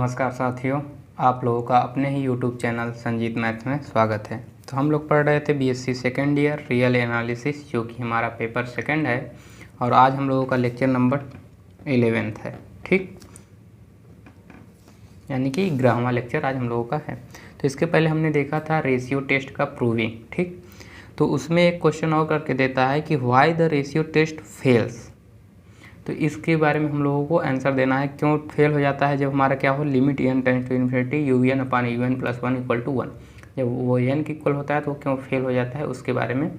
नमस्कार साथियों, आप लोगों का अपने ही YouTube चैनल संजीत मैथ्स में स्वागत है। तो हम लोग पढ़ रहे थे BSc second year real analysis, जो कि हमारा पेपर सेकंड है, और आज हम लोगों का लेक्चर नंबर 11 है। ठीक, यानी कि 11वां लेक्चर आज हम लोगों का है। तो इसके पहले हमने देखा था रेशियो टेस्ट का प्रूविंग। ठीक, तो उसमें एक क्वेश्चन और करके देता है कि why the ratio test fails. तो इसके बारे में हम लोगों को आंसर देना है, क्यों फेल हो जाता है। जब हमारा क्या हो, limit N tends to infinity you N upon you N plus 1 equal to 1, जब वो एन के इक्वल होता है तो क्यों फेल हो जाता है, उसके बारे में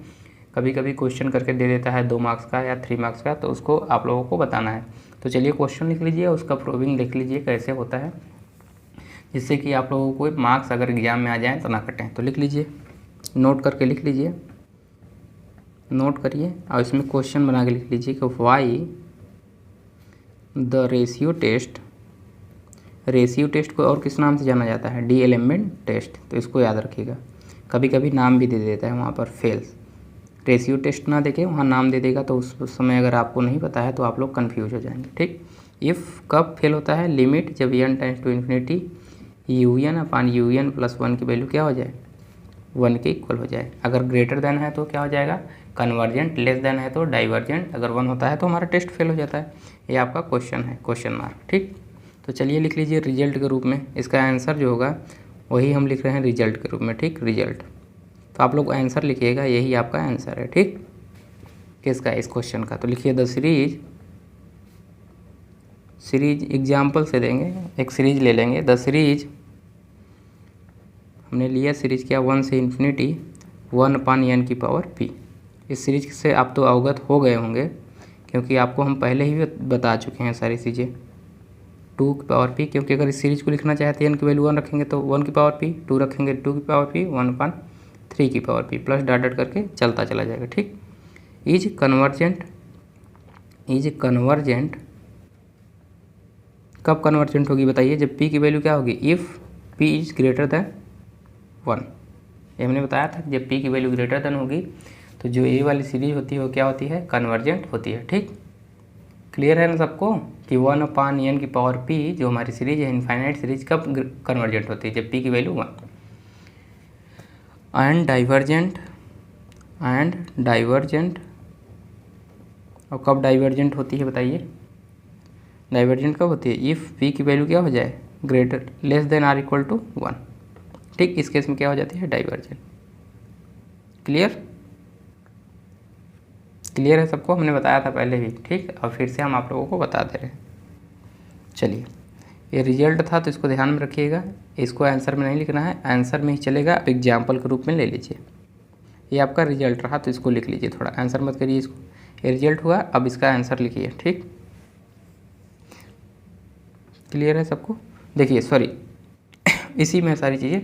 कभी कभी क्वेश्चन करके दे देता है 2 मार्क्स का या 3 मार्क्स का, तो उसको आप लोगों को बताना है। तो चलिए क्वेश्चन लिख लीजिए, उसका प्रूविंग देख लीजिए कैसे होता है, जिससे कि आप लोगों को मार्क्स अगर एग्जाम में आ जाएँ तो ना कटें। तो लिख लीजिए, नोट करके लिख लीजिए, नोट करिए और इसमें क्वेश्चन बना के लिख लीजिए कि वाई द रेशियो टेस्ट को और किस नाम से जाना जाता है, डी एलिमेंट टेस्ट। तो इसको याद रखिएगा, कभी कभी नाम भी दे देता है वहाँ पर फेल्स, रेशियो टेस्ट ना देके वहाँ नाम दे देगा, तो उस समय अगर आपको नहीं पता है तो आप लोग कन्फ्यूज हो जाएंगे। ठीक, इफ़ कब फेल होता है, लिमिट जब N tends to infinity you N upon you N plus 1 की वैल्यू क्या हो जाए, 1 के इक्वल हो जाए। अगर ग्रेटर देन है तो क्या हो जाएगा, कन्वर्जेंट, लेस देन है तो डाइवर्जेंट, अगर 1 होता है तो हमारा टेस्ट फेल हो जाता है। ये आपका क्वेश्चन है, क्वेश्चन मार्क। ठीक, तो चलिए लिख लीजिए रिजल्ट के रूप में, इसका आंसर जो होगा वही हम लिख रहे हैं रिजल्ट के रूप में। ठीक, रिजल्ट, तो आप लोग आंसर लिखिएगा, यही आपका आंसर है। ठीक, किसका, इस क्वेश्चन का। तो लिखिए द सीरीज एग्जाम्पल से देंगे, एक सीरीज ले लेंगे। द सीरीज हमने लिया, सीरीज क्या, 1 से इन्फिनिटी 1 अपान एन की पावर पी। इस सीरीज से आप तो अवगत हो गए होंगे, क्योंकि आपको हम पहले ही बता चुके हैं सारी चीज़ें। 2 की पावर पी, क्योंकि अगर इस सीरीज को लिखना चाहते हैं एन की वैल्यू 1 रखेंगे तो 1 की पावर पी, 2 रखेंगे 2 की पावर पी, 1 अपान 3 की power P, plus dot dot करके चलता चला जाएगा। ठीक, इज कन्वर्जेंट कब कन्वर्जेंट होगी बताइए, जब पी की वैल्यू क्या होगी, if P is greater than 1। ये हमने बताया था, जब पी की वैल्यू ग्रेटर दैन होगी तो जो ये वाली सीरीज होती है वो क्या होती है, कन्वर्जेंट होती है। ठीक, क्लियर है ना सबको कि 1 अपान एन की पावर पी जो हमारी सीरीज है, इनफाइनाइट सीरीज, कब कन्वर्जेंट होती है, जब पी की वैल्यू 1। एंड डाइवर्जेंट, और कब डाइवर्जेंट होती है बताइए, डाइवर्जेंट कब होती है, इफ़ पी की वैल्यू क्या हो जाए, greater less than or equal to 1। ठीक, इस केस में क्या हो जाती है, डाइवर्जेंट। क्लियर है सबको, हमने बताया था पहले भी। ठीक, और फिर से हम आप लोगों को बता दे रहे हैं। चलिए, ये रिजल्ट था तो इसको ध्यान में रखिएगा, इसको आंसर में नहीं लिखना है, आंसर में ही चलेगा, आप एग्जाम्पल के रूप में ले लीजिए। ये आपका रिजल्ट रहा तो इसको लिख लीजिए, थोड़ा आंसर मत करिए इसको। ये रिजल्ट हुआ, अब इसका आंसर लिखिए। ठीक, क्लियर है सबको, देखिए सॉरी इसी में सारी चीज़ें,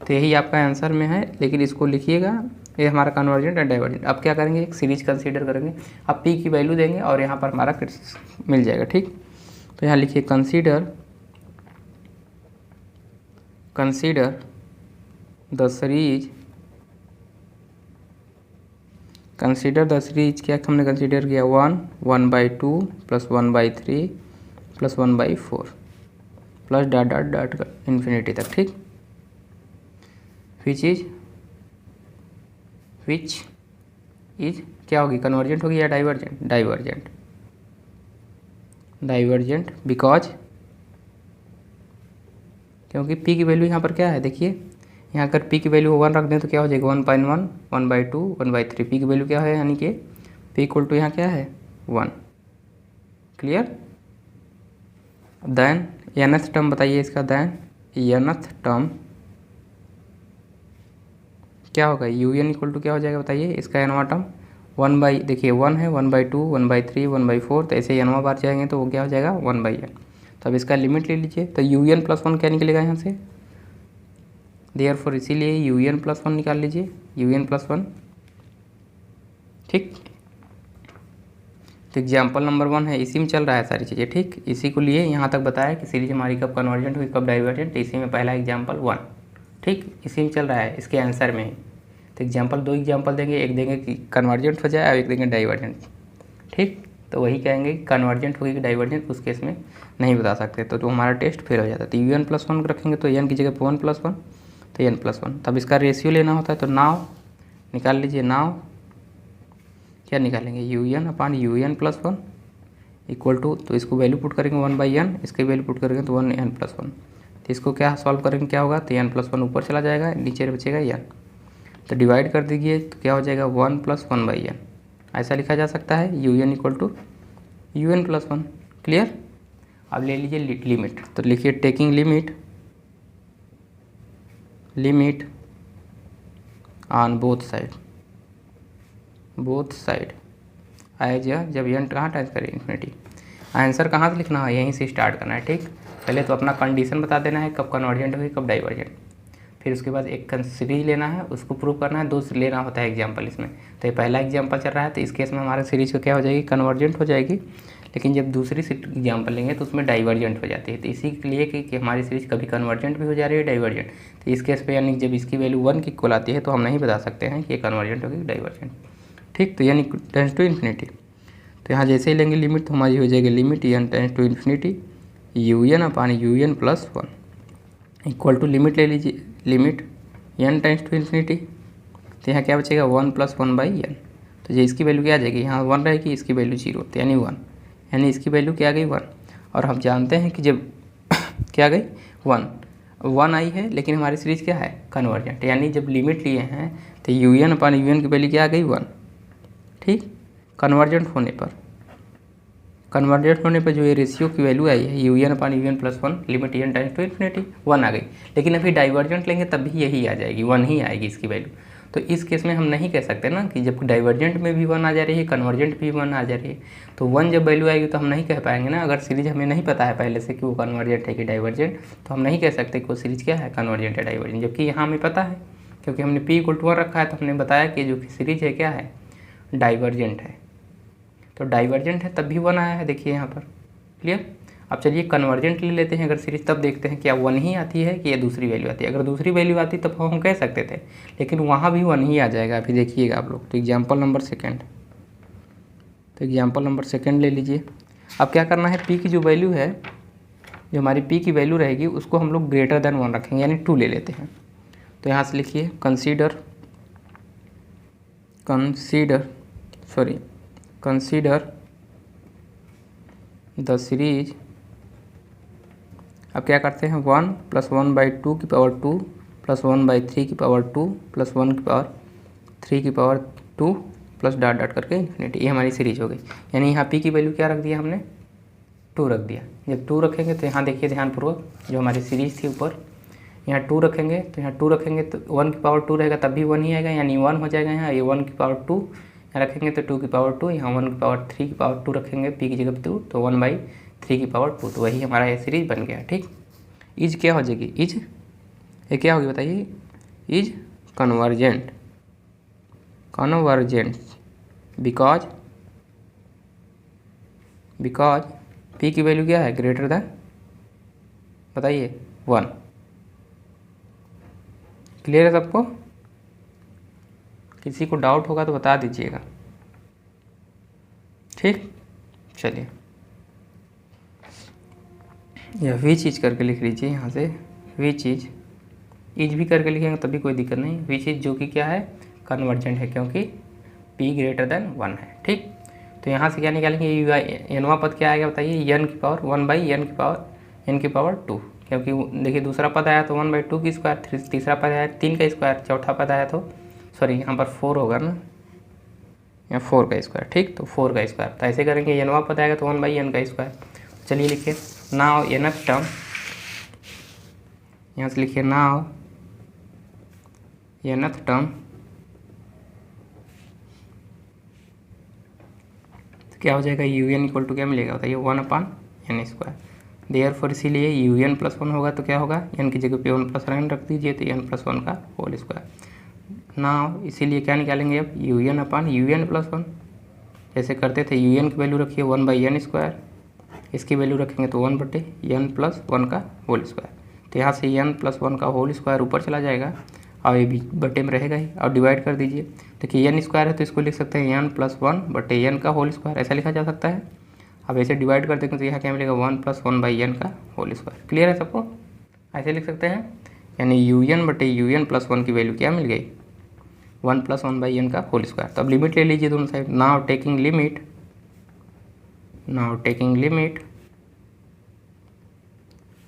तो यही आपका आंसर में है, लेकिन इसको लिखिएगा। ये हमारा कन्वर्जेंट एंड डाइवर्जेंट। अब क्या करेंगे, एक सीरीज कंसीडर करेंगे, अब पी की वैल्यू देंगे और यहाँ पर हमारा मिल जाएगा। ठीक, तो यहाँ लिखिए कंसीडर द सीरीज, क्या हमने कंसीडर किया, 1/2 plus 1/3 plus 1/4 plus dot dot dot infinity तक। ठीक, विच इज क्या होगी, कन्वर्जेंट होगी या डाइवर्जेंट, बिकॉज, क्योंकि p की वैल्यू यहाँ पर क्या है, देखिए यहाँ अगर p की वैल्यू 1 रख दें तो क्या हो जाएगा, 1/1 1/2 1/3, p की वैल्यू क्या है, यानी कि p इक्वल टू यहाँ क्या है 1। क्लियर, देन nth टर्म बताइए इसका, देन nth टर्म क्या होगा, यू एन इक्वल टू क्या हो जाएगा बताइए, इसका एनवा टर्म 1 देखिए 1 है, 1/2 1/3 1/4, तो ऐसे एनवा बार जाएंगे तो वो क्या हो जाएगा 1/n। तो अब इसका लिमिट ले लीजिए, तो यू एन प्लस 1 क्या निकलेगा यहाँ से, देयरफॉर इसीलिए यू एन प्लस 1 निकाल लीजिए, यू एन प्लस 1। ठीक, तो एग्जाम्पल नंबर 1 है, इसी में चल रहा है सारी चीज़ें। ठीक, इसी को लिए यहाँ तक बताया कि सीरीज हमारी कब कन्वर्जेंट हुई, कब डाइवर्जेंट, इसी में पहला एग्जाम्पल 1। ठीक, इसी में चल रहा है, इसके आंसर में ही। तो एग्जाम्पल 2 एग्जाम्पल देंगे, एक देंगे कि कन्वर्जेंट हो जाए और एक देंगे डाइवर्जेंट। ठीक, तो वही कहेंगे कि कन्वर्जेंट होगी कि डाइवर्जेंट, उस केस में नहीं बता सकते, तो हमारा टेस्ट फेल हो जाता है। तो UN+1 रखेंगे तो n की जगह पर 1+1, तो n+1। तब इसका रेशियो लेना होता है, तो नाव निकाल लीजिए। नाव क्या निकालेंगे, UN/UN+1 इक्वल टू, तो इसको वैल्यू पुट करेंगे 1/n, इसकी वैल्यू पुट करेंगे तो 1n+1। तो इसको क्या सॉल्व करेंगे, क्या होगा, तो n+1 ऊपर चला जाएगा, नीचे बचेगा n। तो डिवाइड कर दीजिए तो क्या हो जाएगा 1+1/n, ऐसा लिखा जा सकता है UN=UN+1। क्लियर। अब ले लीजिए लिमिट, तो लिखिए taking limit on both side as जब n कहाँ टच करे इन्फिनिटी। आंसर कहाँ से लिखना है, यहीं से स्टार्ट करना है। ठीक, पहले तो अपना कंडीशन बता देना है कब कन्वर्जेंट होगी कब डाइवर्जेंट, फिर उसके बाद एक सीरीज लेना है, उसको प्रूव करना है, 2 लेना होता है एग्जाम्पल इसमें। तो ये पहला एग्जाम्पल चल रहा है, तो इस केस में हमारा सीरीज का क्या हो जाएगी, कन्वर्जेंट हो जाएगी। लेकिन जब दूसरी एग्जाम्पल लेंगे तो उसमें डाइवर्जेंट हो जाती है। तो इसी के लिए कि हमारी सीरीज कभी कन्वर्जेंट भी हो जा रही है डाइवर्जेंट, तो इस केस पे यानी जब इसकी वैल्यू 1 की इक्वल आती है तो हम नहीं बता सकते हैं कि ये कन्वर्जेंट होगी डाइवर्जेंट। ठीक, तो यानी टेंस टू इन्फिनिटी, तो यहाँ जैसे ही लेंगे लिमिट तो हमारी हो जाएगी limit n tends to infinity UN/UN+1 equal to limit ले लीजिए, limit n tends to infinity, तो यहाँ क्या बचेगा 1+1/n। तो जो इसकी वैल्यू क्या आ जाएगी, यहाँ 1 रहेगी, इसकी वैल्यू 0, तो यानी 1, यानी इसकी वैल्यू क्या आ गई 1। और हम जानते हैं कि जब क्या गई 1 आई है, लेकिन हमारी सीरीज क्या है कन्वर्जेंट, यानी जब लिमिट लिए हैं तो UN/UN की वैल्यू क्या आ गई 1। ठीक, कन्वर्जेंट होने पर जो ये रेशियो की वैल्यू आई है UN/UN+1 limit n tends to infinity 1 आ गई। लेकिन अभी डाइवर्जेंट लेंगे तब भी यही आ जाएगी, 1 ही आएगी इसकी वैल्यू। तो इस केस में हम नहीं कह सकते ना कि जब डाइवर्जेंट में भी 1 आ जा रही है, कन्वर्जेंट भी 1 आ जा रही है, तो 1 जब वैल्यू आएगी तो हम नहीं कह पाएंगे ना। अगर सीरीज हमें नहीं पता है पहले से कि वो कन्वर्जेंट है कि डाइवर्जेंट, तो हम नहीं कह सकते कि वो सीरीज क्या है कन्वर्जेंट है डाइवर्जेंट, जबकि यहाँ हमें पता है क्योंकि हमने p=1 रखा है, तो हमने बताया कि जो सीरीज है क्या है डाइवर्जेंट है। तो डाइवर्जेंट है तब भी 1 आया है, देखिए यहाँ पर। क्लियर। अब चलिए कन्वर्जेंट ले लेते हैं अगर सीरीज, तब देखते हैं क्या 1 ही आती है कि ये दूसरी वैल्यू आती है। अगर दूसरी वैल्यू आती तब हम कह सकते थे, लेकिन वहाँ भी 1 ही आ जाएगा। अभी देखिएगा आप लोग, तो एग्जाम्पल नंबर सेकेंड ले लीजिए। अब क्या करना है, p की जो वैल्यू है, जो हमारी p की वैल्यू रहेगी उसको हम लोग ग्रेटर देन 1 रखेंगे, यानी 2 ले लेते हैं। तो यहाँ से लिखिए कंसीडर द सीरीज। अब क्या करते हैं 1 + 1/2 की पावर 2 + 1/3 की पावर 2 + 1 की पावर 3 की पावर 2 प्लस डॉट डॉट करके इन्फिनिटी, ये हमारी सीरीज हो गई। यानी यहाँ p की वैल्यू क्या रख दिया हमने, 2 रख दिया। जब 2 रखेंगे तो यहाँ देखिए ध्यानपूर्वक, जो हमारी सीरीज थी ऊपर, यहाँ 2 रखेंगे तो यहाँ 2 रखेंगे तो 1 की पावर 2 रहेगा तब भी 1 ही आएगा, यानी 1 हो जाएगा। यहाँ ये 1 की पावर 2 यहाँ रखेंगे तो 2 की पावर 2, यहाँ 1 की पावर 3 की पावर 2 रखेंगे p की जगह 2, तो 1/3 की पावर 2, तो वही हमारा ये सीरीज बन गया। ठीक, इज क्या हो जाएगी, इज ये क्या होगी बताइए, इज कन्वर्जेंट बिकॉज p की वैल्यू क्या है ग्रेटर देन, बताइए 1। क्लियर है सबको? किसी को डाउट होगा तो बता दीजिएगा। ठीक, चलिए यह वी चीज़ करके लिख लीजिए यहाँ से, वी चीज़ इज भी करके लिखेंगे तभी कोई दिक्कत नहीं। वी चीज़ जो कि क्या है कन्वर्जेंट है, क्योंकि p ग्रेटर देन 1 है। ठीक, तो यहाँ से क्या निकालेंगे, nवां पद क्या आएगा बताइए, n की पावर 1/n की पावर 2, क्योंकि देखिए दूसरा पद आया तो 1/2 की स्क्वायर, तीसरा पद आया 3 का स्क्वायर, चौथा पद आया तो सॉरी यहाँ पर 4 होगा ना, यहाँ 4 का स्क्वायर। ठीक, तो 4 का स्क्वायर, तो ऐसे करेंगे nवां पद आएगा तो 1/n का स्क्वायर। चलिए लिखिए नाउ nth टर्म, यहाँ से लिखिए नाउ nth टर्म, तो क्या हो जाएगा un इक्वल टू क्या मिलेगा बताइए 1/n²। देयरफॉर इसीलिए un+1 होगा तो क्या होगा, n की जगह पे 1+n रख दीजिए तो n+1 का होल स्क्वायर। नाउ इसीलिए क्या निकालेंगे अब un/un+1, जैसे करते थे un की वैल्यू रखिए 1/n², इसकी वैल्यू रखेंगे तो 1/n+1 का होल स्क्वायर। तो यहाँ से n+1 का होल स्क्वायर ऊपर चला जाएगा और ये भी बटे में रहेगा ही, और डिवाइड कर दीजिए। देखिए एन स्क्वायर है तो इसको लिख सकते हैं एन प्लस 1 बटे एन का होल स्क्वायर, ऐसा लिखा जा सकता है। अब ऐसे डिवाइड कर देंगे तो यहाँ क्या मिलेगा 1 प्लस 1 बाई एन का होल स्क्वायर। क्लियर है सबको? ऐसे लिख सकते हैं, यानी यू एन बटे यू एन प्लस 1 की वैल्यू क्या मिल गई 1 प्लस 1 बाई एन का होल स्क्वायर। तो अब लिमिट ले लीजिए दोनों side. Now taking limit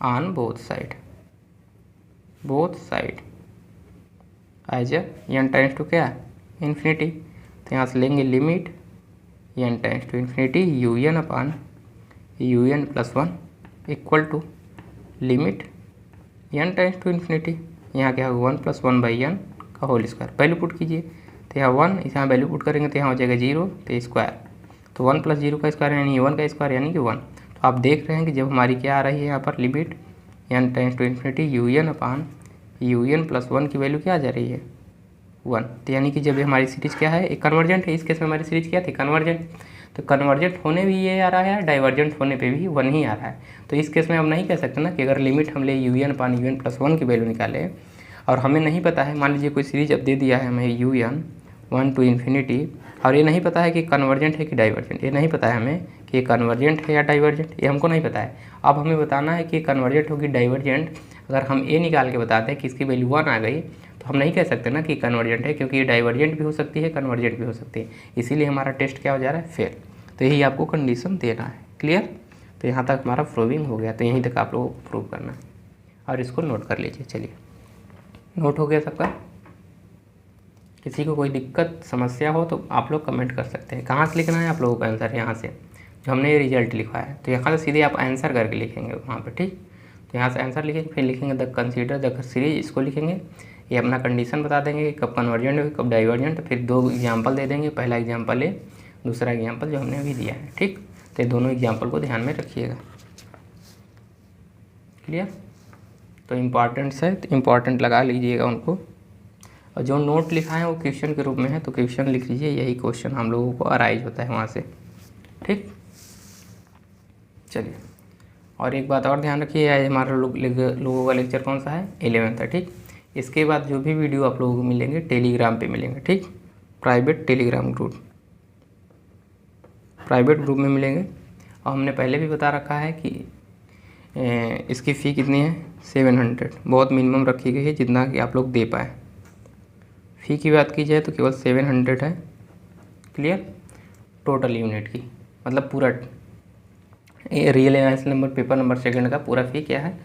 on both side as N tends to क्या इन्फिनिटी। तो यहाँ से लेंगे limit N tends to infinity you N upon you N plus 1 equal to limit N tends to infinity, यहाँ क्या होगा 1 प्लस 1 बाई एन का whole square. Value put कीजिए तो यहाँ 1, यहाँ वैल्यू पुट करेंगे तो यहाँ हो जाएगा 0 तो स्क्वायर, तो 1 प्लस 0 का स्क्वायर यानी 1 का स्क्वायर यानी कि 1। तो आप देख रहे हैं कि जब हमारी क्या आ रही है यहाँ पर limit N tends to infinity you N upon you N plus 1 की वैल्यू क्या आ जा रही है 1। तो यानी कि जब हमारी सीरीज़ क्या है एक कन्वर्जेंट है, इस केस में हमारी सीरीज़ क्या थी कन्वर्जेंट। तो कन्वर्जेंट होने भी ये आ रहा है, डाइवर्जेंट होने पे भी 1 ही आ रहा है। तो इस केस में हम नहीं कह सकते ना कि अगर लिमिट हम ले U N upon you N plus 1 की वैल्यू निकाले और हमें नहीं पता है, मान लीजिए कोई सीरीज अब दे दिया है हमें यू एन 1 टू इन्फिनिटी, और ये नहीं पता है कि कन्वर्जेंट है कि डाइवर्जेंट, ये नहीं पता है हमें कि कन्वर्जेंट है या डाइवर्जेंट, ये हमको नहीं पता है। अब हमें बताना है कि कन्वर्जेंट होगी डाइवर्जेंट। अगर हम ए निकाल के बताते हैं कि इसकी वैल्यू 1 आ गई तो हम नहीं कह सकते ना कि कन्वर्जेंट है, क्योंकि ये डाइवर्जेंट भी हो सकती है कन्वर्जेंट भी हो सकती है, इसीलिए हमारा टेस्ट क्या हो जा रहा है फेल। तो यही आपको कंडीशन देना है। क्लियर? तो यहाँ तक हमारा प्रूविंग हो गया, तो यहीं तक आप लोगों को प्रूव करना है और इसको नोट कर लीजिए। चलिए नोट हो गया सबका? किसी को कोई दिक्कत समस्या हो तो आप लोग कमेंट कर सकते हैं। कहाँ से लिखना है आप लोगों का आंसर? यहाँ से जो हमने ये रिजल्ट लिखा है तो यहाँ से सीधे आप आंसर करके लिखेंगे वहाँ पे, ठीक। तो यहाँ से आंसर लिखेंगे, फिर लिखेंगे द कंसीडर द सीरीज, इसको लिखेंगे, ये अपना कंडीशन बता देंगे कब कन्वर्जेंट है कब डाइवर्जेंट, फिर 2 एग्जाम्पल दे देंगे, पहला एग्जाम्पल है दूसरा एग्जाम्पल जो हमने अभी दिया है, ठीक। तो ये दोनों एग्जाम्पल को ध्यान में रखिएगा। क्लियर? तो इम्पॉर्टेंट्स है तो इम्पॉर्टेंट लगा लीजिएगा उनको, और जो नोट लिखा है वो क्वेश्चन के रूप में है तो क्वेश्चन लिख लीजिए, यही क्वेश्चन हम लोगों को अराइज होता है वहाँ से, ठीक। चलिए और एक बात और ध्यान रखिए, आज हमारा लोगों का लेक्चर कौन सा है 11th है, ठीक। इसके बाद जो भी वीडियो आप लोगों को मिलेंगे टेलीग्राम पे मिलेंगे, ठीक। प्राइवेट टेलीग्राम ग्रुप में मिलेंगे। और हमने पहले भी बता रखा है कि इसकी फ़ी कितनी है 700, बहुत मिनिमम रखी गई है जितना कि आप लोग दे पाए। फ़ी की बात की जाए तो केवल 700 है। क्लियर? टोटल यूनिट की मतलब पूरा real analysis number paper number 2 का पूरा फ़ी क्या है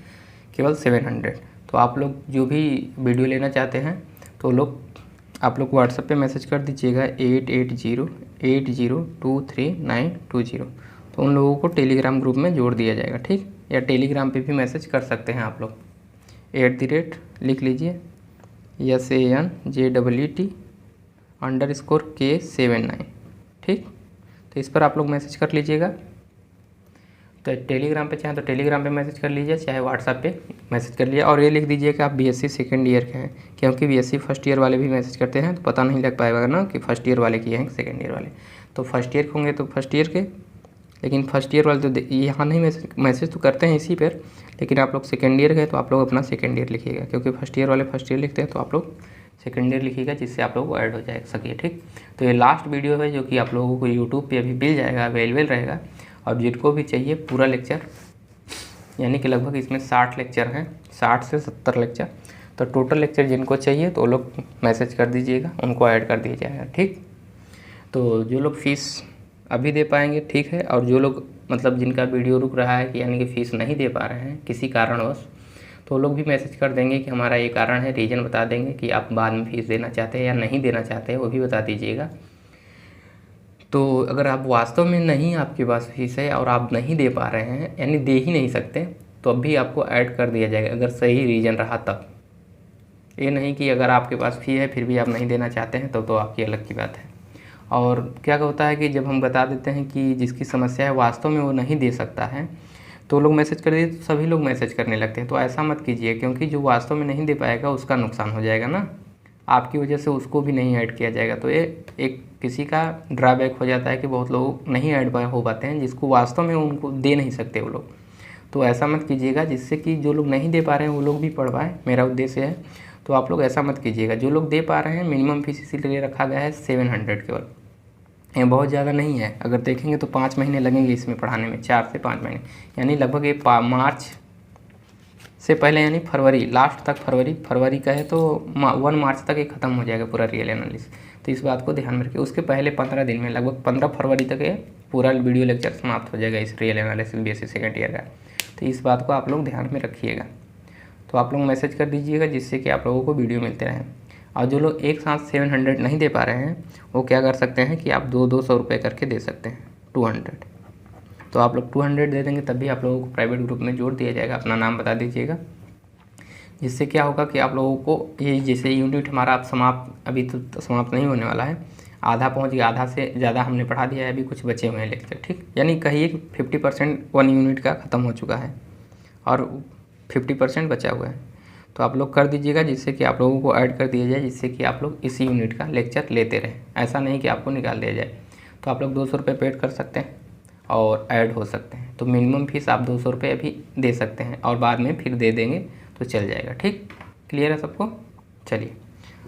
केवल 700। तो आप लोग जो भी वीडियो लेना चाहते हैं तो आप लोग व्हाट्सएप पे मैसेज कर दीजिएगा 8808023920, तो उन लोगों को टेलीग्राम ग्रुप में जोड़ दिया जाएगा, ठीक। या टेलीग्राम पे भी मैसेज कर सकते हैं आप लोग, @ लिख लीजिए SANJEET_K79, ठीक। तो इस पर आप लोग मैसेज कर लीजिएगा। तो टेलीग्राम पे चाहे तो टेलीग्राम पे मैसेज कर लीजिए, चाहे व्हाट्सएप पे मैसेज कर लीजिए, और ये लिख दीजिए कि आप BSc सेकेंड ईयर के हैं, क्योंकि BSc फर्स्ट ईयर वाले भी मैसेज करते हैं तो पता नहीं लग पाएगा ना कि फर्स्ट ईयर वाले किए हैं सेकेंड ईयर वाले। तो फर्स्ट ईयर के होंगे तो फर्स्ट ईयर के, लेकिन फर्स्ट ईयर वाले तो यहाँ नहीं मैसेज तो करते हैं इसी पर, लेकिन आप लोग सेकेंड ईयर गए तो आप लोग अपना सेकेंड ईयर लिखिएगा, क्योंकि फर्स्ट ईयर वाले फर्स्ट ईयर लिखते हैं तो आप लोग सेकेंड ईयर लिखिएगा, जिससे आप लोग को ऐड हो जाए सके, ठीक। तो ये लास्ट वीडियो है जो कि आप लोगों को यूट्यूब पे अभी मिल जाएगा, अवेलेबल रहेगा। और जिनको भी चाहिए पूरा लेक्चर, यानी कि लगभग इसमें 60 लेक्चर हैं, 60 से 70 लेक्चर, तो टोटल लेक्चर जिनको चाहिए तो लोग मैसेज कर दीजिएगा, उनको ऐड कर दिया जाएगा, ठीक। तो जो लोग फ़ीस अभी दे पाएंगे ठीक है, और जो लोग मतलब जिनका वीडियो रुक रहा है कि यानी कि फ़ीस नहीं दे पा रहे हैं किसी कारणवश, तो लोग भी मैसेज कर देंगे कि हमारा ये कारण है, रीज़न बता देंगे कि आप बाद में फ़ीस देना चाहते हैं या नहीं देना चाहते हैं, वो भी बता दीजिएगा। तो अगर आप वास्तव में नहीं आपके पास फीस है और आप नहीं दे पा रहे हैं, यानी दे ही नहीं सकते, तो अब भी आपको ऐड कर दिया जाएगा अगर सही रीज़न रहा तब। ये नहीं कि अगर आपके पास फ़ी है फिर भी आप नहीं देना चाहते हैं तब तो आपकी अलग की बात है। और क्या होता है कि जब हम बता देते हैं कि जिसकी समस्या है वास्तव में वो नहीं दे सकता है, तो लोग मैसेज कर देते, तो सभी लोग मैसेज करने लगते हैं। तो ऐसा मत कीजिए, क्योंकि जो वास्तव में नहीं दे पाएगा उसका नुकसान हो जाएगा ना, आपकी वजह से उसको भी नहीं ऐड किया जाएगा। तो ये एक किसी का ड्रॉबैक हो जाता है कि बहुत लोग नहीं ऐड हो पाते हैं, जिसको वास्तव में उनको दे नहीं सकते वो लोग। तो ऐसा मत कीजिएगा, जिससे कि जो लोग नहीं दे पा रहे हैं वो लोग भी पढ़ पाएँ, मेरा उद्देश्य है। तो आप लोग ऐसा मत कीजिएगा। जो लोग दे पा रहे हैं मिनिमम फीस इसीलिए रखा गया है 700 केवल, ये बहुत ज़्यादा नहीं है। अगर देखेंगे तो 5 महीने लगेंगे इसमें पढ़ाने में, 4 से 5 महीने, यानी लगभग ये मार्च से पहले यानी फरवरी लास्ट तक, फरवरी का है तो 1 मार्च तक ये ख़त्म हो जाएगा पूरा रियल एनालिसिस। तो इस बात को ध्यान में रखिए। उसके पहले 15 दिन में लगभग 15 फरवरी तक ये पूरा वीडियो लेक्चर समाप्त हो जाएगा इस real analysis BSc second year का। तो इस बात को आप लोग ध्यान में रखिएगा। तो आप लोग मैसेज कर दीजिएगा जिससे कि आप लोगों को वीडियो मिलते रहें। और जो लोग एक साथ 700 नहीं दे पा रहे हैं वो क्या कर सकते हैं कि आप 200 रुपये करके दे सकते हैं, 200। तो आप लोग 200 दे देंगे तब भी आप लोगों को प्राइवेट ग्रुप में जोड़ दिया जाएगा। अपना नाम बता दीजिएगा, जिससे क्या होगा कि आप लोगों को ये जैसे यूनिट हमारा अब समाप्त, अभी तो समाप्त नहीं होने वाला है, आधा पहुंच गया, आधा से ज़्यादा हमने पढ़ा दिया है, अभी कुछ बचे हुए हैं लेक्चर, ठीक। यानी कहिए कि 50% 1 यूनिट का ख़त्म हो चुका है और 50% बचा हुआ है। तो आप लोग कर दीजिएगा जिससे कि आप लोगों को ऐड कर दिया जाए, जिससे कि आप लोग इसी यूनिट का लेक्चर लेते रहें, ऐसा नहीं कि आपको निकाल दिया जाए। तो आप लोग 200 रुपये पेड कर सकते हैं और ऐड हो सकते हैं। तो मिनिमम फीस आप 200 रुपये अभी दे सकते हैं और बाद में फिर दे देंगे तो चल जाएगा, ठीक। क्लियर है सबको? चलिए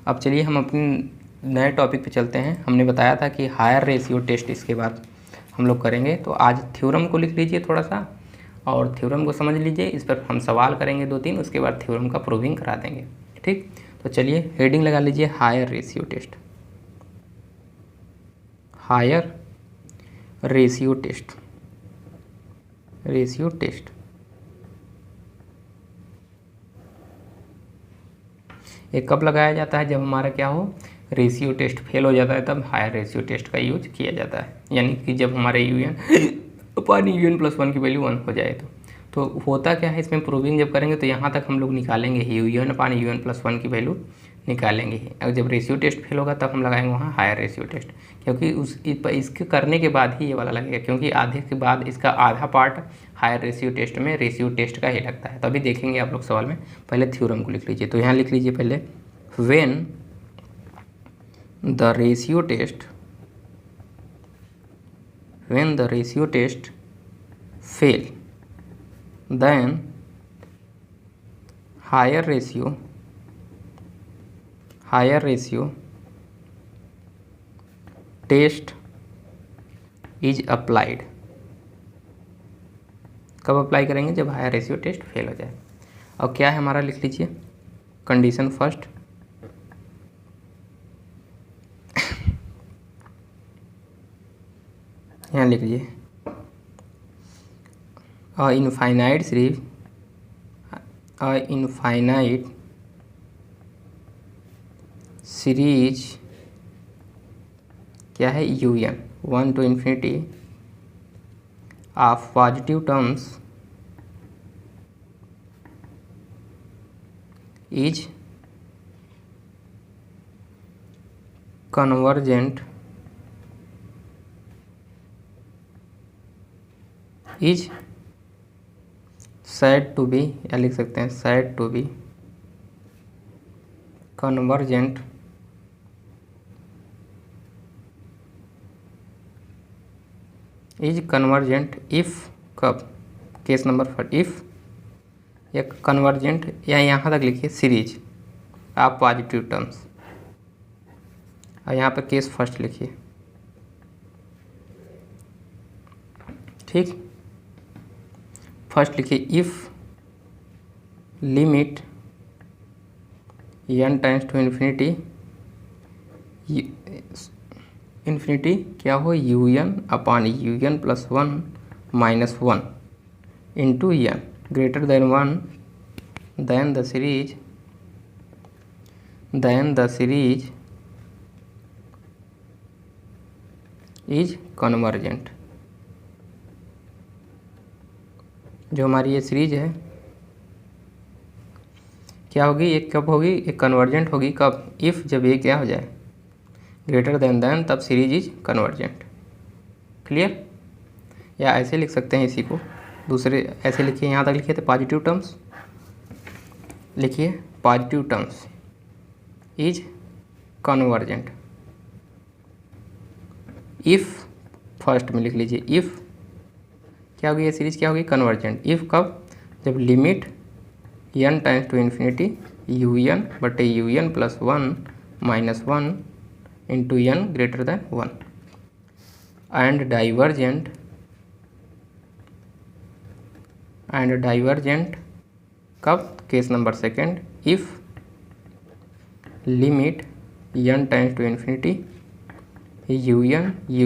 अब चलिए हम अपने नए टॉपिक पे चलते हैं। हमने बताया था कि हायर रेशियो टेस्ट इसके बाद हम लोग करेंगे। तो आज थ्योरम को लिख लीजिए थोड़ा सा और थ्योरम को समझ लीजिए, इस पर हम सवाल करेंगे 2-3, उसके बाद थ्योरम का प्रूविंग करा देंगे, ठीक। तो चलिए हेडिंग लगा लीजिए higher ratio test, higher ratio test, ratio test. ये कब लगाया जाता है? जब हमारा क्या हो, रेशियो टेस्ट फेल हो जाता है, तब हायर रेशियो टेस्ट का यूज किया जाता है। यानी कि जब हमारे UN अपन UN+1 की वैल्यू 1 हो जाए तो होता क्या है इसमें प्रूविंग जब करेंगे तो यहाँ तक हम लोग निकालेंगे ही, UN+1 की वैल्यू निकालेंगे ही। अगर जब रेशियो टेस्ट फेल होगा तब हम लगाएंगे वहाँ हायर रेशियो टेस्ट, क्योंकि इसके करने के बाद ही ये वाला लगेगा, क्योंकि आधे के बाद इसका आधा पार्ट हायर रेशियो टेस्ट में रेशियो टेस्ट का ही लगता है। तो अभी देखेंगे आप लोग सवाल में। पहले थ्योरम को लिख लीजिए। तो यहाँ लिख लीजिए पहले, when the ratio test fail, then higher ratio test is applied। कब अप्लाई करेंगे? जब हायर रेशियो टेस्ट फेल हो जाए। और क्या है हमारा, लिख लीजिए कंडीशन फर्स्ट, यहाँ लिख लीजिए इनफाइनाइट सीरीज क्या है, UN 1 to infinity of positive terms is convergent is said to be, या लिख सकते हैं said to be convergent if, कब, केस नंबर फर्स्ट इफ, या कन्वर्जेंट, या यहाँ तक लिखिए सीरीज आप पॉजिटिव टर्म्स, और यहाँ पर केस फर्स्ट लिखिए, ठीक। फर्स्ट लिखिए if limit n times to infinity क्या हो, UN/UN+1 -1 into n greater than 1, then the series is convergent. जो हमारी ये सीरीज है क्या होगी, ये कब होगी, एक कन्वर्जेंट होगी कब, इफ़, जब ये क्या हो जाए ग्रेटर देन तब सीरीज इज कन्वर्जेंट। क्लियर? या ऐसे लिख सकते हैं इसी को, दूसरे ऐसे लिखिए, यहाँ तक लिखिए थे पॉजिटिव टर्म्स, लिखिए positive terms is convergent if, first में लिख लीजिए इफ़ क्या होगी, ये सीरीज क्या होगी, कन्वर्जेंट। इफ़ कब, जब limit n times to infinity you N बटे you N plus 1 minus 1 into n greater than 1 and divergent कब, case number second, if limit n times to infinity you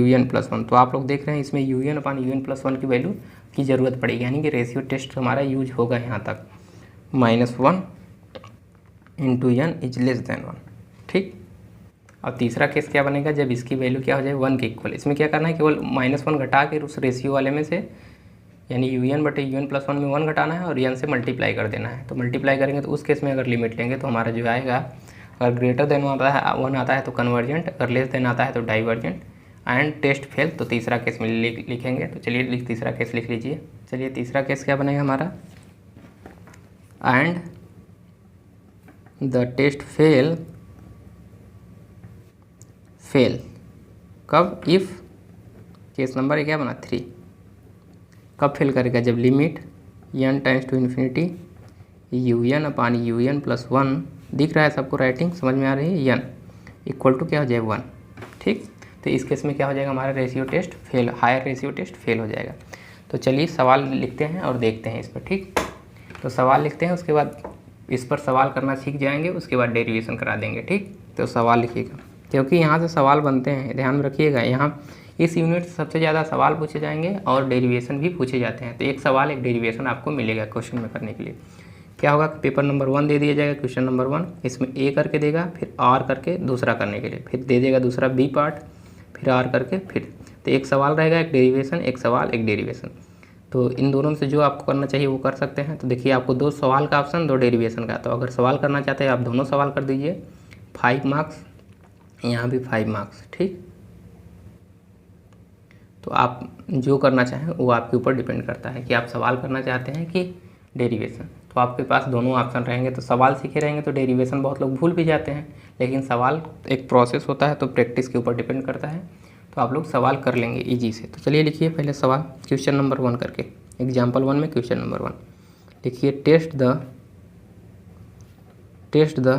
N plus 1। तो आप लोग देख रहे हैं इसमें u N upon you N plus 1 की वैल्यू की ज़रूरत पड़ेगी, यानी कि रेशियो टेस्ट हमारा यूज होगा यहाँ तक, -1 into N is less than 1। ठीक, अब तीसरा केस क्या बनेगा, जब इसकी वैल्यू क्या हो जाए 1 के इक्वल। इसमें क्या करना है, केवल -1 घटा के उस रेशियो वाले में से, यानी यू एन बटे यू एन प्लस 1 में 1 घटाना है और एन से मल्टीप्लाई कर देना है। तो मल्टीप्लाई करेंगे तो उस केस में अगर लिमिट लेंगे तो हमारा जो आएगा, अगर ग्रेटर देन 1 आता है तो कन्वर्जेंट, अगर लेस देन आता है तो डाइवर्जेंट एंड टेस्ट फेल। तो तीसरा केस में लिखेंगे। तो चलिए तीसरा केस लिख लीजिए। चलिए तीसरा केस क्या बनेगा हमारा, एंड द टेस्ट फेल कब, इफ़, केस नंबर क्या बना 3, कब फेल करेगा, जब limit n times to infinity you N upon you N plus 1, दिख रहा है सबको, राइटिंग समझ में आ रही है, n इक्वल टू क्या हो जाए 1। ठीक, तो इस केस में क्या हो जाएगा, हमारा ratio test fail, higher ratio test fail हो जाएगा। तो चलिए सवाल लिखते हैं और देखते हैं इस पर। ठीक, तो सवाल लिखते हैं, उसके बाद इस पर सवाल करना सीख जाएंगे, उसके बाद डेरिवेशन करा देंगे। ठीक, तो सवाल लिखिएगा, क्योंकि यहाँ से सवाल बनते हैं, ध्यान में रखिएगा। यहाँ इस यूनिट से सबसे ज़्यादा सवाल पूछे जाएंगे और डेरिवेशन भी पूछे जाते हैं। तो एक सवाल एक डेरिवेशन आपको मिलेगा क्वेश्चन में करने के लिए। क्या होगा, पेपर नंबर 1 दे दिया जाएगा, क्वेश्चन नंबर 1, इसमें ए करके देगा, फिर आर करके दूसरा करने के लिए, फिर दे देगा दूसरा बी पार्ट, फिर आर करके, फिर तो एक सवाल रहेगा, एक डेरिवेशन, एक सवाल एक डेरिवेशन। तो इन दोनों में से जो आपको करना चाहिए वो कर सकते हैं। तो देखिए आपको 2 सवाल का ऑप्शन, 2 डेरिवेशन का। तो अगर सवाल करना चाहते हैं आप दोनों सवाल कर दीजिए, 5 मार्क्स, यहाँ भी 5 मार्क्स। ठीक, तो आप जो करना चाहें वो आपके ऊपर डिपेंड करता है कि आप सवाल करना चाहते हैं कि डेरिवेशन। तो आपके पास दोनों ऑप्शन रहेंगे। तो सवाल सीखे रहेंगे तो डेरिवेशन बहुत लोग भूल भी जाते हैं, लेकिन सवाल एक प्रोसेस होता है, तो प्रैक्टिस के ऊपर डिपेंड करता है। तो आप लोग सवाल कर लेंगे ईजी से। तो चलिए लिखिए पहले सवाल, क्वेश्चन नंबर 1 करके, एग्जाम्पल 1 में क्वेश्चन नंबर 1 लिखिए, test the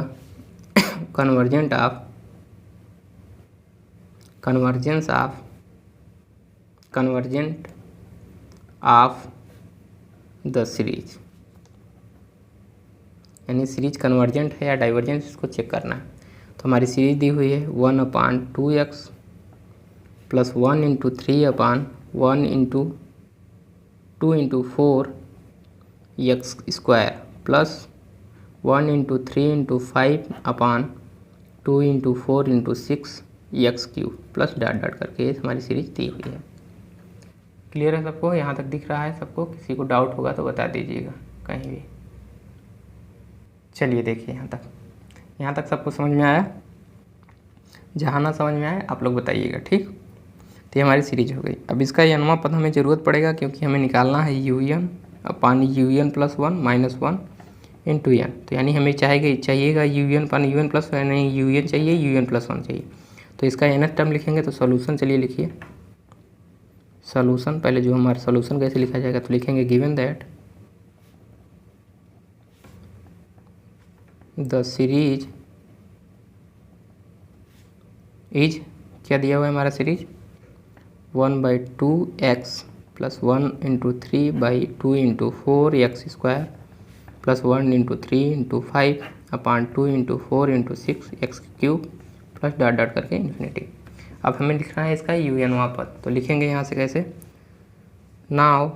convergence of the series, यानी सीरीज कन्वर्जेंट है या डाइवर्जेंट, इसको चेक करना है। तो हमारी सीरीज दी हुई है 1/2x प्लस 1 इंटू 3 अपान 1 into 2 into 4 x square plus 1 into 3 into 5 अपान 2 into 4 into 6 x cube plus dot dot करके हमारी सीरीज दी हुई है। क्लियर है सबको, यहाँ तक दिख रहा है सबको? किसी को डाउट होगा तो बता दीजिएगा कहीं भी। चलिए देखिए यहाँ तक सबको समझ में आया? जहाँ ना समझ में आए आप लोग बताइएगा। ठीक, तो ये हमारी सीरीज हो गई। अब इसका n वां पद हमें ज़रूरत पड़ेगा, क्योंकि हमें निकालना है U N upon you N plus 1 minus 1 into N. तो यानी हमें चाहिएगा U N upon you N plus, यानी यू एन चाहिए, यू एन प्लस 1 चाहिए। तो इसका nth टर्म लिखेंगे तो सोल्यूशन, चलिए लिखिए सोल्यूशन। पहले जो हमारा सोल्यूशन कैसे लिखा जाएगा, तो लिखेंगे given that the series is, क्या दिया हुआ है हमारा series, 1/2x plus 1 into 3/2 into 4 x square plus 1 into 3 into 5 अपान 2 into 4 into 6 x cube plus dot dot करके इन्फिनिटी। अब हमें लिखना है इसका यू एन वां पद। तो लिखेंगे यहाँ से कैसे, now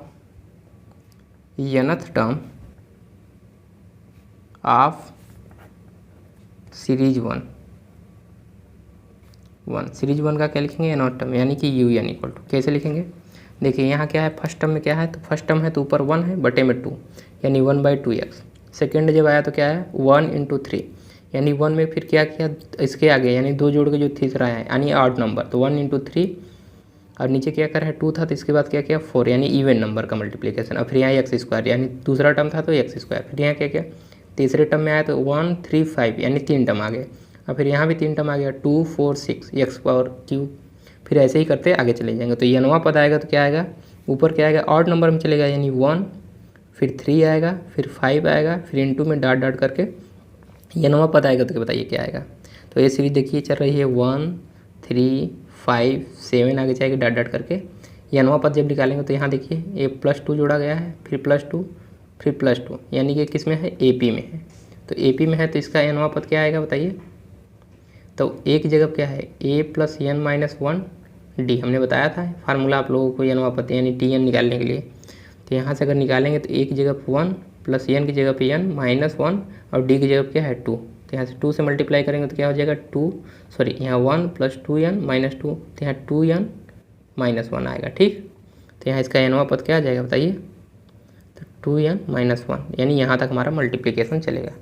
nth term of series 1 series 1 का क्या लिखेंगे, nth टर्म, यानी कि यू एन इक्वल टू, कैसे लिखेंगे, देखिए यहाँ क्या है, फर्स्ट टर्म में क्या है, तो फर्स्ट टर्म है तो ऊपर 1 है बटे में 2, यानी 1/2x। सेकेंड जब आया तो क्या है 1 इंटू 3, यानी 1 में फिर क्या किया, इसके आगे यानी 2 जोड़ के जो तीसरा है यानी ऑड नंबर, तो 1 इंटू 3, और नीचे क्या कर रहा है 2 था, तो इसके बाद क्या किया 4, यानी इवन नंबर का मल्टीप्लिकेशन। और फिर यहाँ एक्स स्क्वायर, यानी दूसरा टर्म था तो एक्स स्क्वायर। फिर यहाँ क्या किया, तीसरे टर्म में आया तो 1 3 5, यानी 3 टर्म आ गए। और फिर यहाँ भी 3 टर्म आ गया, 2 4 6 एक्स पावर क्यूब। फिर ऐसे ही करते आगे चले जाएंगे। तो ये नवा पद आएगा तो क्या आएगा, ऊपर क्या आएगा, ऑड नंबर में चलेगा, यानी 1, फिर 3 आएगा, फिर 5 आएगा, फिर इंटू में डॉट डॉट करके ये नवा पद आएगा, तो बताइए क्या आएगा। तो ये सीरीज देखिए चल रही है 1 3 5 7 आगे जाएगी डॉट डॉट करके। ये नवा पद जब निकालेंगे तो यहाँ देखिए ये +2 जोड़ा गया है, फिर +2 फिर +2, यानी कि किस में है, AP में है। तो AP में है तो इसका nवां पद क्या आएगा बताइए। तो एक जगह क्या है, A + n - 1 D, हमने बताया था फार्मूला आप लोगों को nवां पद यानी TN निकालने के लिए। तो यहाँ से अगर निकालेंगे तो एक जगह 1 + n की जगह पे n -1 और D की जगह पे क्या है 2। तो यहाँ से 2 से मल्टीप्लाई करेंगे तो क्या हो जाएगा यहाँ 1 + 2n - 2, तो यहाँ 2n - 1 आएगा। ठीक, तो यहाँ इसका nवां पद क्या आ जाएगा बताइए, तो 2n - 1, यानी यहाँ तक हमारा मल्टीप्लिकेशन चलेगा,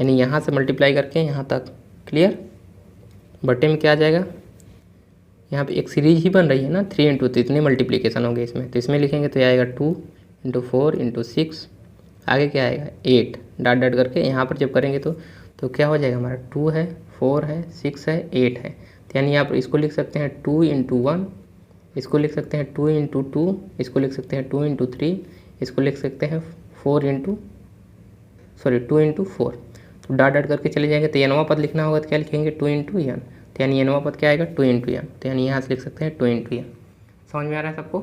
यानी यहाँ से मल्टीप्लाई करके यहाँ तक। क्लियर, बटे में क्या आ जाएगा, यहाँ पे एक सीरीज ही बन रही है ना 3 × 2, तो इतने मल्टीप्लिकेशन होंगे इसमें। तो इसमें लिखेंगे तो आएगा 2 × 4 × 6, आगे क्या आएगा 8 डॉट डॉट करके। यहाँ पर जब करेंगे तो क्या हो जाएगा हमारा 2 है 4 है 6 है 8 है। तो यानी आप इसको लिख सकते हैं 2 × 1, इसको लिख सकते हैं 2 × 2, इसको लिख सकते हैं 2 × 3, इसको लिख सकते हैं 2 × 4। तो डॉट डॉट करके चले जाएंगे तो nवां पद लिखना होगा तो क्या लिखेंगे 2 × n, तो यानी nवां पद क्या आएगा 2 × n, तो यानी यहाँ से लिख सकते हैं 2 × n। समझ में आ रहा है सबको।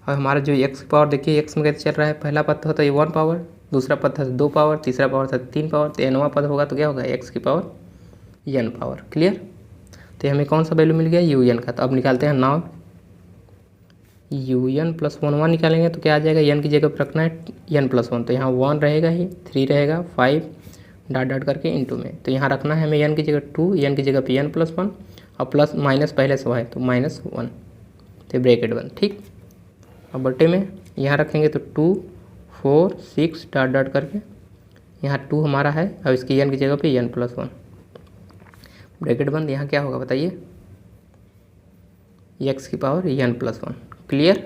और हमारा जो x की पावर देखिए x में कैसे चल रहा है, पहला पद था तो ये 1 पावर, दूसरा पद था 2 पावर, तीसरा पावर था 3 पावर, तो nवां पद होगा तो क्या होगा x की पावर n पावर। क्लियर, तो हमें कौन सा वैल्यू मिल गया un का। तो अब निकालते हैं नाउ un + 1 निकालेंगे तो क्या आ जाएगा, n की जगह पर रखना है n + 1, तो यहाँ 1 रहेगा ही, 3 रहेगा, 5 डॉट डॉट करके इंटू में। तो यहाँ रखना है हमें n की जगह 2, n की जगह पे n + 1 और प्लस माइनस पहले से है तो -1, तो ब्रैकेट बंद। ठीक, अब बटे में यहाँ रखेंगे तो 2 4 6 डॉट डॉट करके यहाँ 2 हमारा है, अब इसकी n की जगह पे n + 1 ब्रैकेट बंद। यहाँ क्या होगा बताइए, x की पावर n + 1। क्लियर,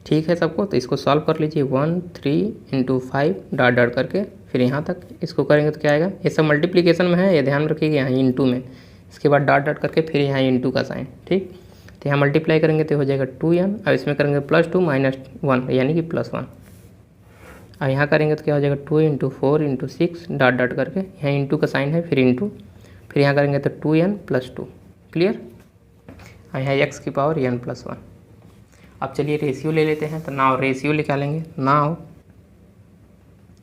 ठीक है सबको। तो इसको सॉल्व कर लीजिए 1 3 × 5 डॉट डॉट करके, फिर यहाँ तक इसको करेंगे तो क्या आएगा, ये सब मल्टीप्लिकेशन में है, ये ध्यान रखिएगा, यहाँ इंटू में, इसके बाद डॉट डॉट करके फिर यहाँ इंटू का साइन। ठीक, तो यहाँ मल्टीप्लाई करेंगे तो हो जाएगा 2n, और इसमें करेंगे +2 - 1 यानी कि +1, और यहाँ करेंगे तो क्या हो जाएगा 2 × 4 × 6 डॉट डॉट करके, यहाँ इंटू का साइन है, फिर इंटू, फिर यहाँ करेंगे तो 2n + 2। क्लियर, और यहाँ x की पावर n + 1। अब चलिए रेशियो ले लेते हैं, तो नाव रेशियो निकालेंगे। नाव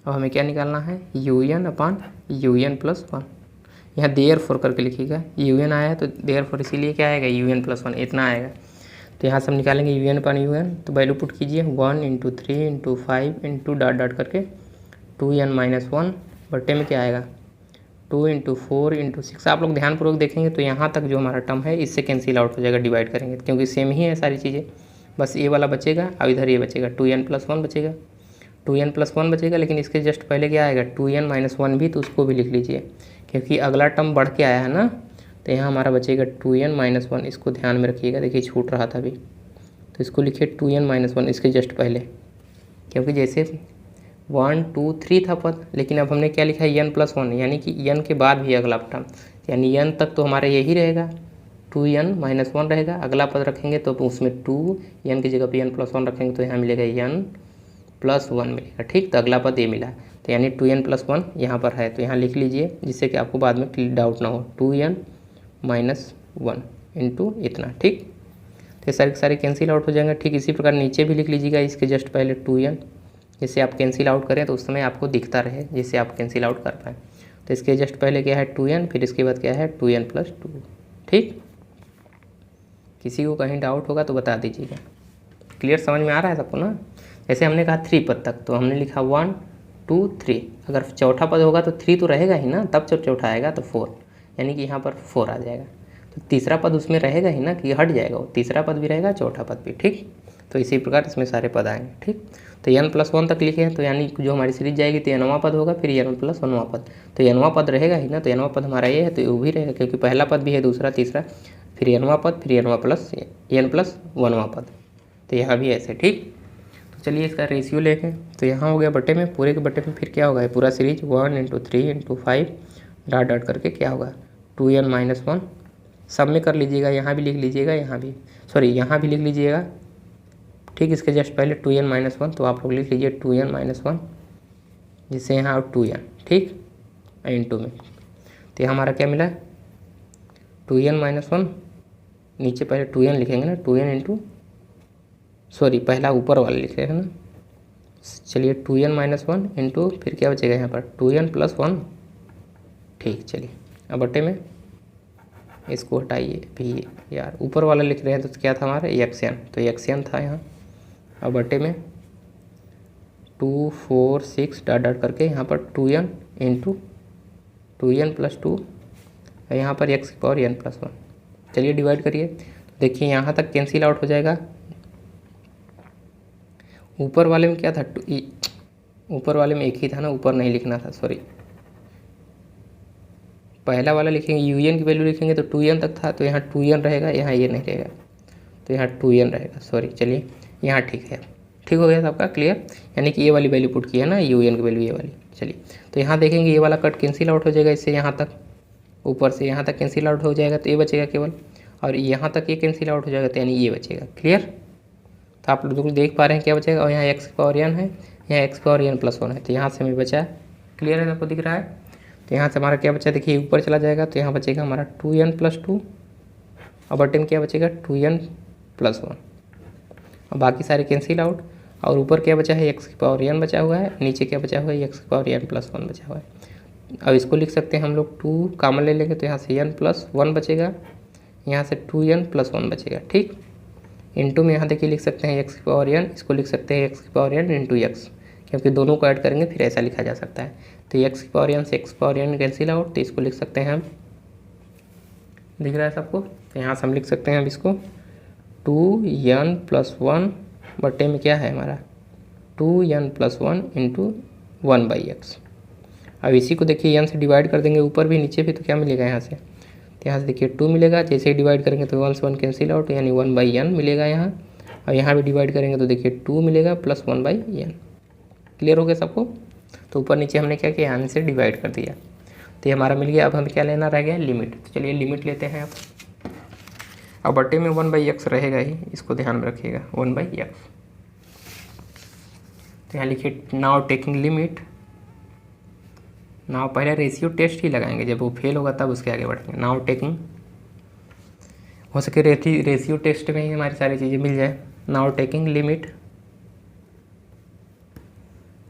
अब हमें क्या निकालना है, un/un + 1। यहाँ देयरफॉर करके लिखिएगा, un आया है तो देयरफॉर इसीलिए क्या आएगा un + 1 इतना आएगा। तो यहाँ से हम निकालेंगे un/un, तो वैल्यू पुट कीजिए 1 × 3 × 5 × डॉट डॉट करके 2n - 1 बटे में क्या आएगा 2 × 4 × 6। आप लोग ध्यानपूर्वक देखेंगे तो यहाँ तक जो हमारा टर्म है इससे कैंसिल आउट हो जाएगा, डिवाइड करेंगे क्योंकि सेम ही है सारी चीज़ें, बस ये वाला बचेगा और इधर ये बचेगा 2n + 1 बचेगा, 2n + 1 बचेगा। लेकिन इसके जस्ट पहले क्या आएगा 2n - 1 भी, तो उसको भी लिख लीजिए क्योंकि अगला टर्म बढ़ के आया है ना। तो यहाँ हमारा बचेगा 2n - 1, इसको ध्यान में रखिएगा, देखिए छूट रहा था अभी, तो इसको लिखिए 2n - 1 इसके जस्ट पहले, क्योंकि जैसे 1 2 3 था पद, लेकिन अब हमने क्या लिखा है n + 1, यानी कि n के बाद भी अगला टर्म, यानी n तक तो हमारा यही रहेगा 2n - 1 रहेगा। अगला पद रखेंगे तो उसमें 2 n की जगह पे n + 1 रखेंगे तो यहाँ मिलेगा n + 1 मिलेगा। ठीक, तो अगला पद ये मिला, तो यानी 2n + 1 यहाँ पर है, तो यहाँ लिख लीजिए जिससे कि आपको बाद में डाउट ना हो, 2n - 1 इंटू इतना। ठीक, तो सारे सारे कैंसिल आउट हो जाएंगे। ठीक इसी प्रकार नीचे भी लिख लीजिएगा इसके जस्ट पहले 2n, जिससे आप कैंसिल आउट करें तो उस समय आपको दिखता रहे, जिससे आप कैंसिल आउट कर पाएँ। तो इसके जस्ट पहले क्या है 2n, फिर इसके बाद क्या है 2n + 2। ठीक, किसी को कहीं डाउट होगा तो बता दीजिएगा। क्लियर, समझ में आ रहा है सबको ना। जैसे हमने कहा 3 पद तक, तो हमने लिखा 1 2 3, अगर चौथा पद होगा तो 3 तो रहेगा ही ना, तब जब चौथा आएगा तो 4, यानी कि यहाँ पर 4 आ जाएगा। तो तीसरा पद उसमें रहेगा ही ना कि हट जाएगा, वो तीसरा पद भी रहेगा चौथा पद भी। ठीक, तो इसी प्रकार इसमें सारे पद आएंगे। ठीक, तो n + 1 तक लिखे हैं, तो यानी जो हमारी सीरीज जाएगी तो nवां पद होगा, फिर n + 1वां पद, तो nवां पद रहेगा ही ना। तो nवां पद हमारा ये है तो वो भी रहेगा, क्योंकि पहला पद भी है, दूसरा तीसरा, फिर nवां पद, फिर n + 1वां पद, तो यहाँ भी ऐसे। ठीक, तो चलिए इसका रेशियो लेके, तो यहाँ हो गया बटे में, पूरे के बटे में फिर क्या होगा, पूरा सीरीज 1 × 3 × 5 डॉट डॉट करके क्या होगा 2n - 1 सब में कर लीजिएगा, यहाँ भी लिख लीजिएगा, यहाँ भी सॉरी यहाँ भी लिख लीजिएगा। ठीक, इसके जस्ट पहले 2n-1, तो आप लोग लिख लीजिए 2n-1, जिससे यहाँ 2n, ठीक, इंटू में, तो ये हमारा क्या मिला 2n-1, नीचे पहले 2n लिखेंगे ना, 2n इंटू, सॉरी पहला ऊपर वाला लिखेगा ना, चलिए 2n-1 इंटू फिर क्या बचेगा यहाँ पर 2n+1, ठीक, चलिए अब बटे में इसको हटाइए भी, यार ऊपर वाला लिख रहे हैं तो क्या था हमारा xn, तो xn था यहाँ, अब बटे में 2 4 6 डॉट डॉट करके यहाँ पर 2n इंटू 2n+2, यहाँ पर x⁴n+1, चलिए डिवाइड करिए, देखिए यहाँ तक कैंसिल आउट हो जाएगा। ऊपर वाले में क्या था, ऊपर वाले में एक ही था ना, ऊपर नहीं लिखना था, सॉरी, पहला वाला लिखेंगे un की वैल्यू लिखेंगे तो 2n तक था, तो यहाँ 2n रहेगा, यहाँ ये नहीं रहेगा, तो यहाँ 2n रहेगा, सॉरी, चलिए यहाँ ठीक है, ठीक हो गया सबका क्लियर, यानी कि ये वाली वैल्यू पुट की है ना un की वैल्यू ये वाली। चलिए तो यहाँ देखेंगे ये वाला कट कैंसिल आउट हो जाएगा, इससे यहाँ तक, ऊपर से यहाँ तक कैंसिल आउट हो जाएगा, तो ये बचेगा केवल, और यहाँ तक ये कैंसिल आउट हो जाएगा, तो यानी ये बचेगा, क्लियर। तो आप लोग देख पा रहे हैं क्या बचेगा, और यहाँ x⁴n है, यहाँ x⁴n+1 है, तो यहाँ से हमें बचा, क्लियर है, आपको दिख रहा है। तो यहाँ से हमारा क्या बचा, देखिए ऊपर चला जाएगा, तो यहाँ बचेगा हमारा 2n+2, और बटे में क्या बचेगा 2n+1, और बाकी सारे कैंसिल आउट, और ऊपर क्या बचा है x⁴n बचा हुआ है, नीचे क्या बचा हुआ है x⁴n+1 बचा हुआ है। अब इसको लिख सकते हैं हम लोग, 2 कॉमन ले लेंगे तो यहाँ से n+1 बचेगा, यहाँ से 2n+1 बचेगा, ठीक, इंटू में यहाँ देखिए लिख सकते हैं x⁴n, इसको लिख सकते हैं x⁴n इंटू x, क्योंकि दोनों को ऐड करेंगे फिर ऐसा लिखा जा सकता है। तो x⁴n से x⁴n कैंसिल आउट, तो इसको लिख सकते हैं हम, दिख रहा है सबको, तो यहाँ से हम लिख सकते हैं अब इसको 2n+1 बटे में क्या है हमारा 2n+1 इंटू 1/x। अब इसी को देखिए n से डिवाइड कर देंगे ऊपर भी नीचे भी, तो क्या मिलेगा यहाँ से, तो यहाँ से देखिए 2 मिलेगा, जैसे ही डिवाइड करेंगे तो 1 से 1 कैंसिल आउट, यानी 1/n मिलेगा यहाँ, और यहाँ भी डिवाइड करेंगे तो देखिए 2 मिलेगा प्लस 1/n, क्लियर हो गया सबको। तो ऊपर नीचे हमने क्या किया, n से डिवाइड कर दिया, तो ये हमारा मिल गया। अब हमें क्या लेना रह गया, लिमिट, तो चलिए लिमिट लेते हैं। अब बटे में 1/x रहेगा ही, इसको ध्यान में रखिएगा 1/x। तो यहाँ लिखिए नाउ टेकिंग लिमिट, नाउ पहले रेशियो टेस्ट ही लगाएंगे, जब वो फेल होगा तब उसके आगे बढ़ेंगे। नाउ टेकिंग, हो सके रेशियो टेस्ट में ही हमारी सारी चीज़ें मिल जाए। Now taking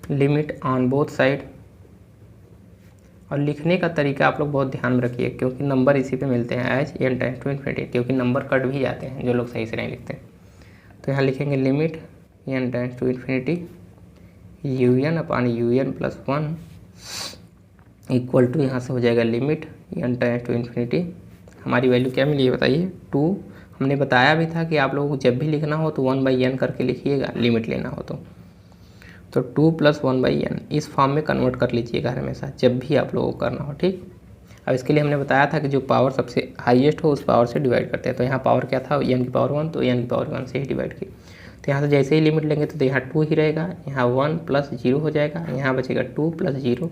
limit on both side, और लिखने का तरीका आप लोग बहुत ध्यान में रखिए, क्योंकि नंबर इसी पे मिलते हैं, as n tends to infinity, क्योंकि नंबर कट भी जाते हैं जो लोग सही से नहीं लिखते। तो यहाँ लिखेंगे limit n tends to infinity un/un+1 equal to, यहाँ से हो जाएगा limit n tends to infinity, हमारी वैल्यू क्या मिली है बताइए 2। हमने बताया भी था कि आप लोगों को जब भी लिखना हो तो 1/n करके लिखिएगा, लिमिट लेना हो तो 2 + 1/n इस फॉर्म में कन्वर्ट कर लीजिएगा हमेशा, जब भी आप लोगों को करना हो, ठीक। अब इसके लिए हमने बताया था कि जो पावर सबसे हाईएस्ट हो उस पावर से डिवाइड करते हैं। तो यहाँ पावर क्या था, n⁴1, तो n⁴1 से ही डिवाइड की। तो यहाँ से जैसे ही लिमिट लेंगे तो यहाँ 2 ही रहेगा, यहाँ 1 + 0 हो जाएगा, यहाँ बचेगा 2 + 0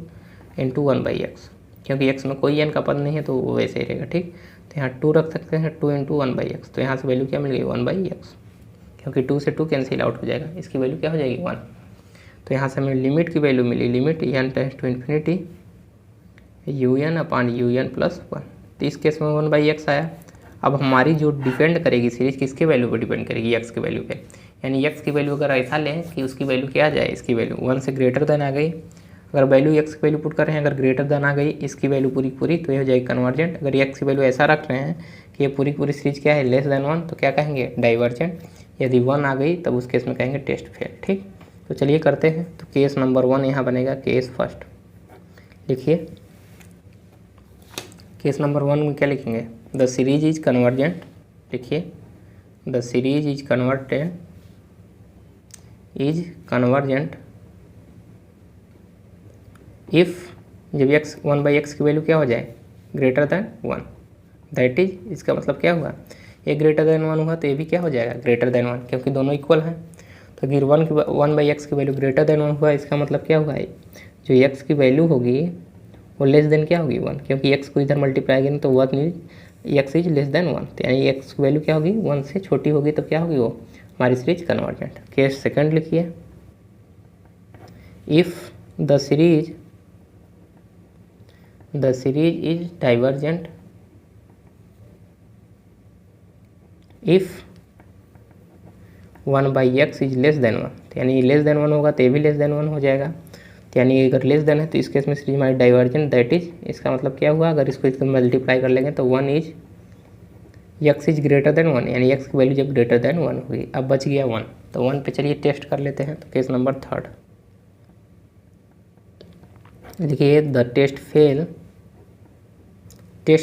इंटू 1/x, क्योंकि x में कोई n का पद नहीं है तो वो वैसे ही रहेगा, ठीक। तो यहाँ 2 रख सकते हैं, 2 इंटू 1/x, तो यहाँ से वैल्यू क्या मिल गई 1/x, क्योंकि 2 से 2 कैंसिल आउट हो जाएगा, इसकी वैल्यू क्या हो जाएगी 1। तो यहाँ से हमें लिमिट की वैल्यू मिली, limit n tends to infinity un/un+1, तो इस केस में 1/x आया। अब हमारी जो डिपेंड करेगी सीरीज किसके वैल्यू पर डिपेंड करेगी, x की वैल्यू पे, यानी x की वैल्यू अगर ऐसा लें कि उसकी वैल्यू क्या आ जाए, इसकी वैल्यू 1 से ग्रेटर देन आ गई, अगर वैल्यू x की वैल्यू पुट कर रहे हैं, अगर ग्रेटर देन आ गई इसकी वैल्यू पूरी तो ये हो जाएगी कन्वर्जेंट। अगर x की वैल्यू ऐसा रख रहे हैं कि ये पूरी सीरीज क्या है लेस देन 1, तो क्या कहेंगे डाइवर्जेंट। यदि 1 आ गई तब उस केस में कहेंगे टेस्ट फेल, ठीक। तो चलिए करते हैं। तो केस नंबर 1 यहाँ बनेगा, केस फर्स्ट लिखिए। केस नंबर 1 में क्या लिखेंगे, द सीरीज इज कन्वर्जेंट, लिखिए the series is convergent if, जब x 1/x की वैल्यू क्या हो जाए ग्रेटर देन 1, दैट इज, इसका मतलब क्या हुआ, ये ग्रेटर देन 1 हुआ तो ये भी क्या हो जाएगा ग्रेटर देन 1, क्योंकि दोनों इक्वल हैं। तो अगर 1/x की वैल्यू ग्रेटर देन 1 हुआ, इसका मतलब क्या हुआ है, जो x की वैल्यू होगी वो लेस देन क्या होगी 1, क्योंकि x को इधर मल्टीप्लाई करेंगे तो 1 x इज लेस देन 1, तो यानी x की वैल्यू क्या होगी 1 से छोटी होगी तो क्या होगी वो हमारी सीरीज कन्वर्जेंट। केस सेकंड लिखिए, if the series is divergent if 1/x is less than 1, यानी लेस देन 1 होगा तो ये भी लेस देन 1 हो जाएगा। तो यानी अगर लेस देन है तो इस केस में सीरीज हमारी डाइवर्जेंट, दैट इज, इसका मतलब क्या हुआ, अगर इसको मल्टीप्लाई कर लेंगे तो 1 is x is greater than 1, यानी x की वैल्यू जब ग्रेटर देन 1 होगी। अब बच गया 1, तो 1 पे चलिए टेस्ट कर लेते हैं। तो केस नंबर थर्ड देखिए, द टेस्ट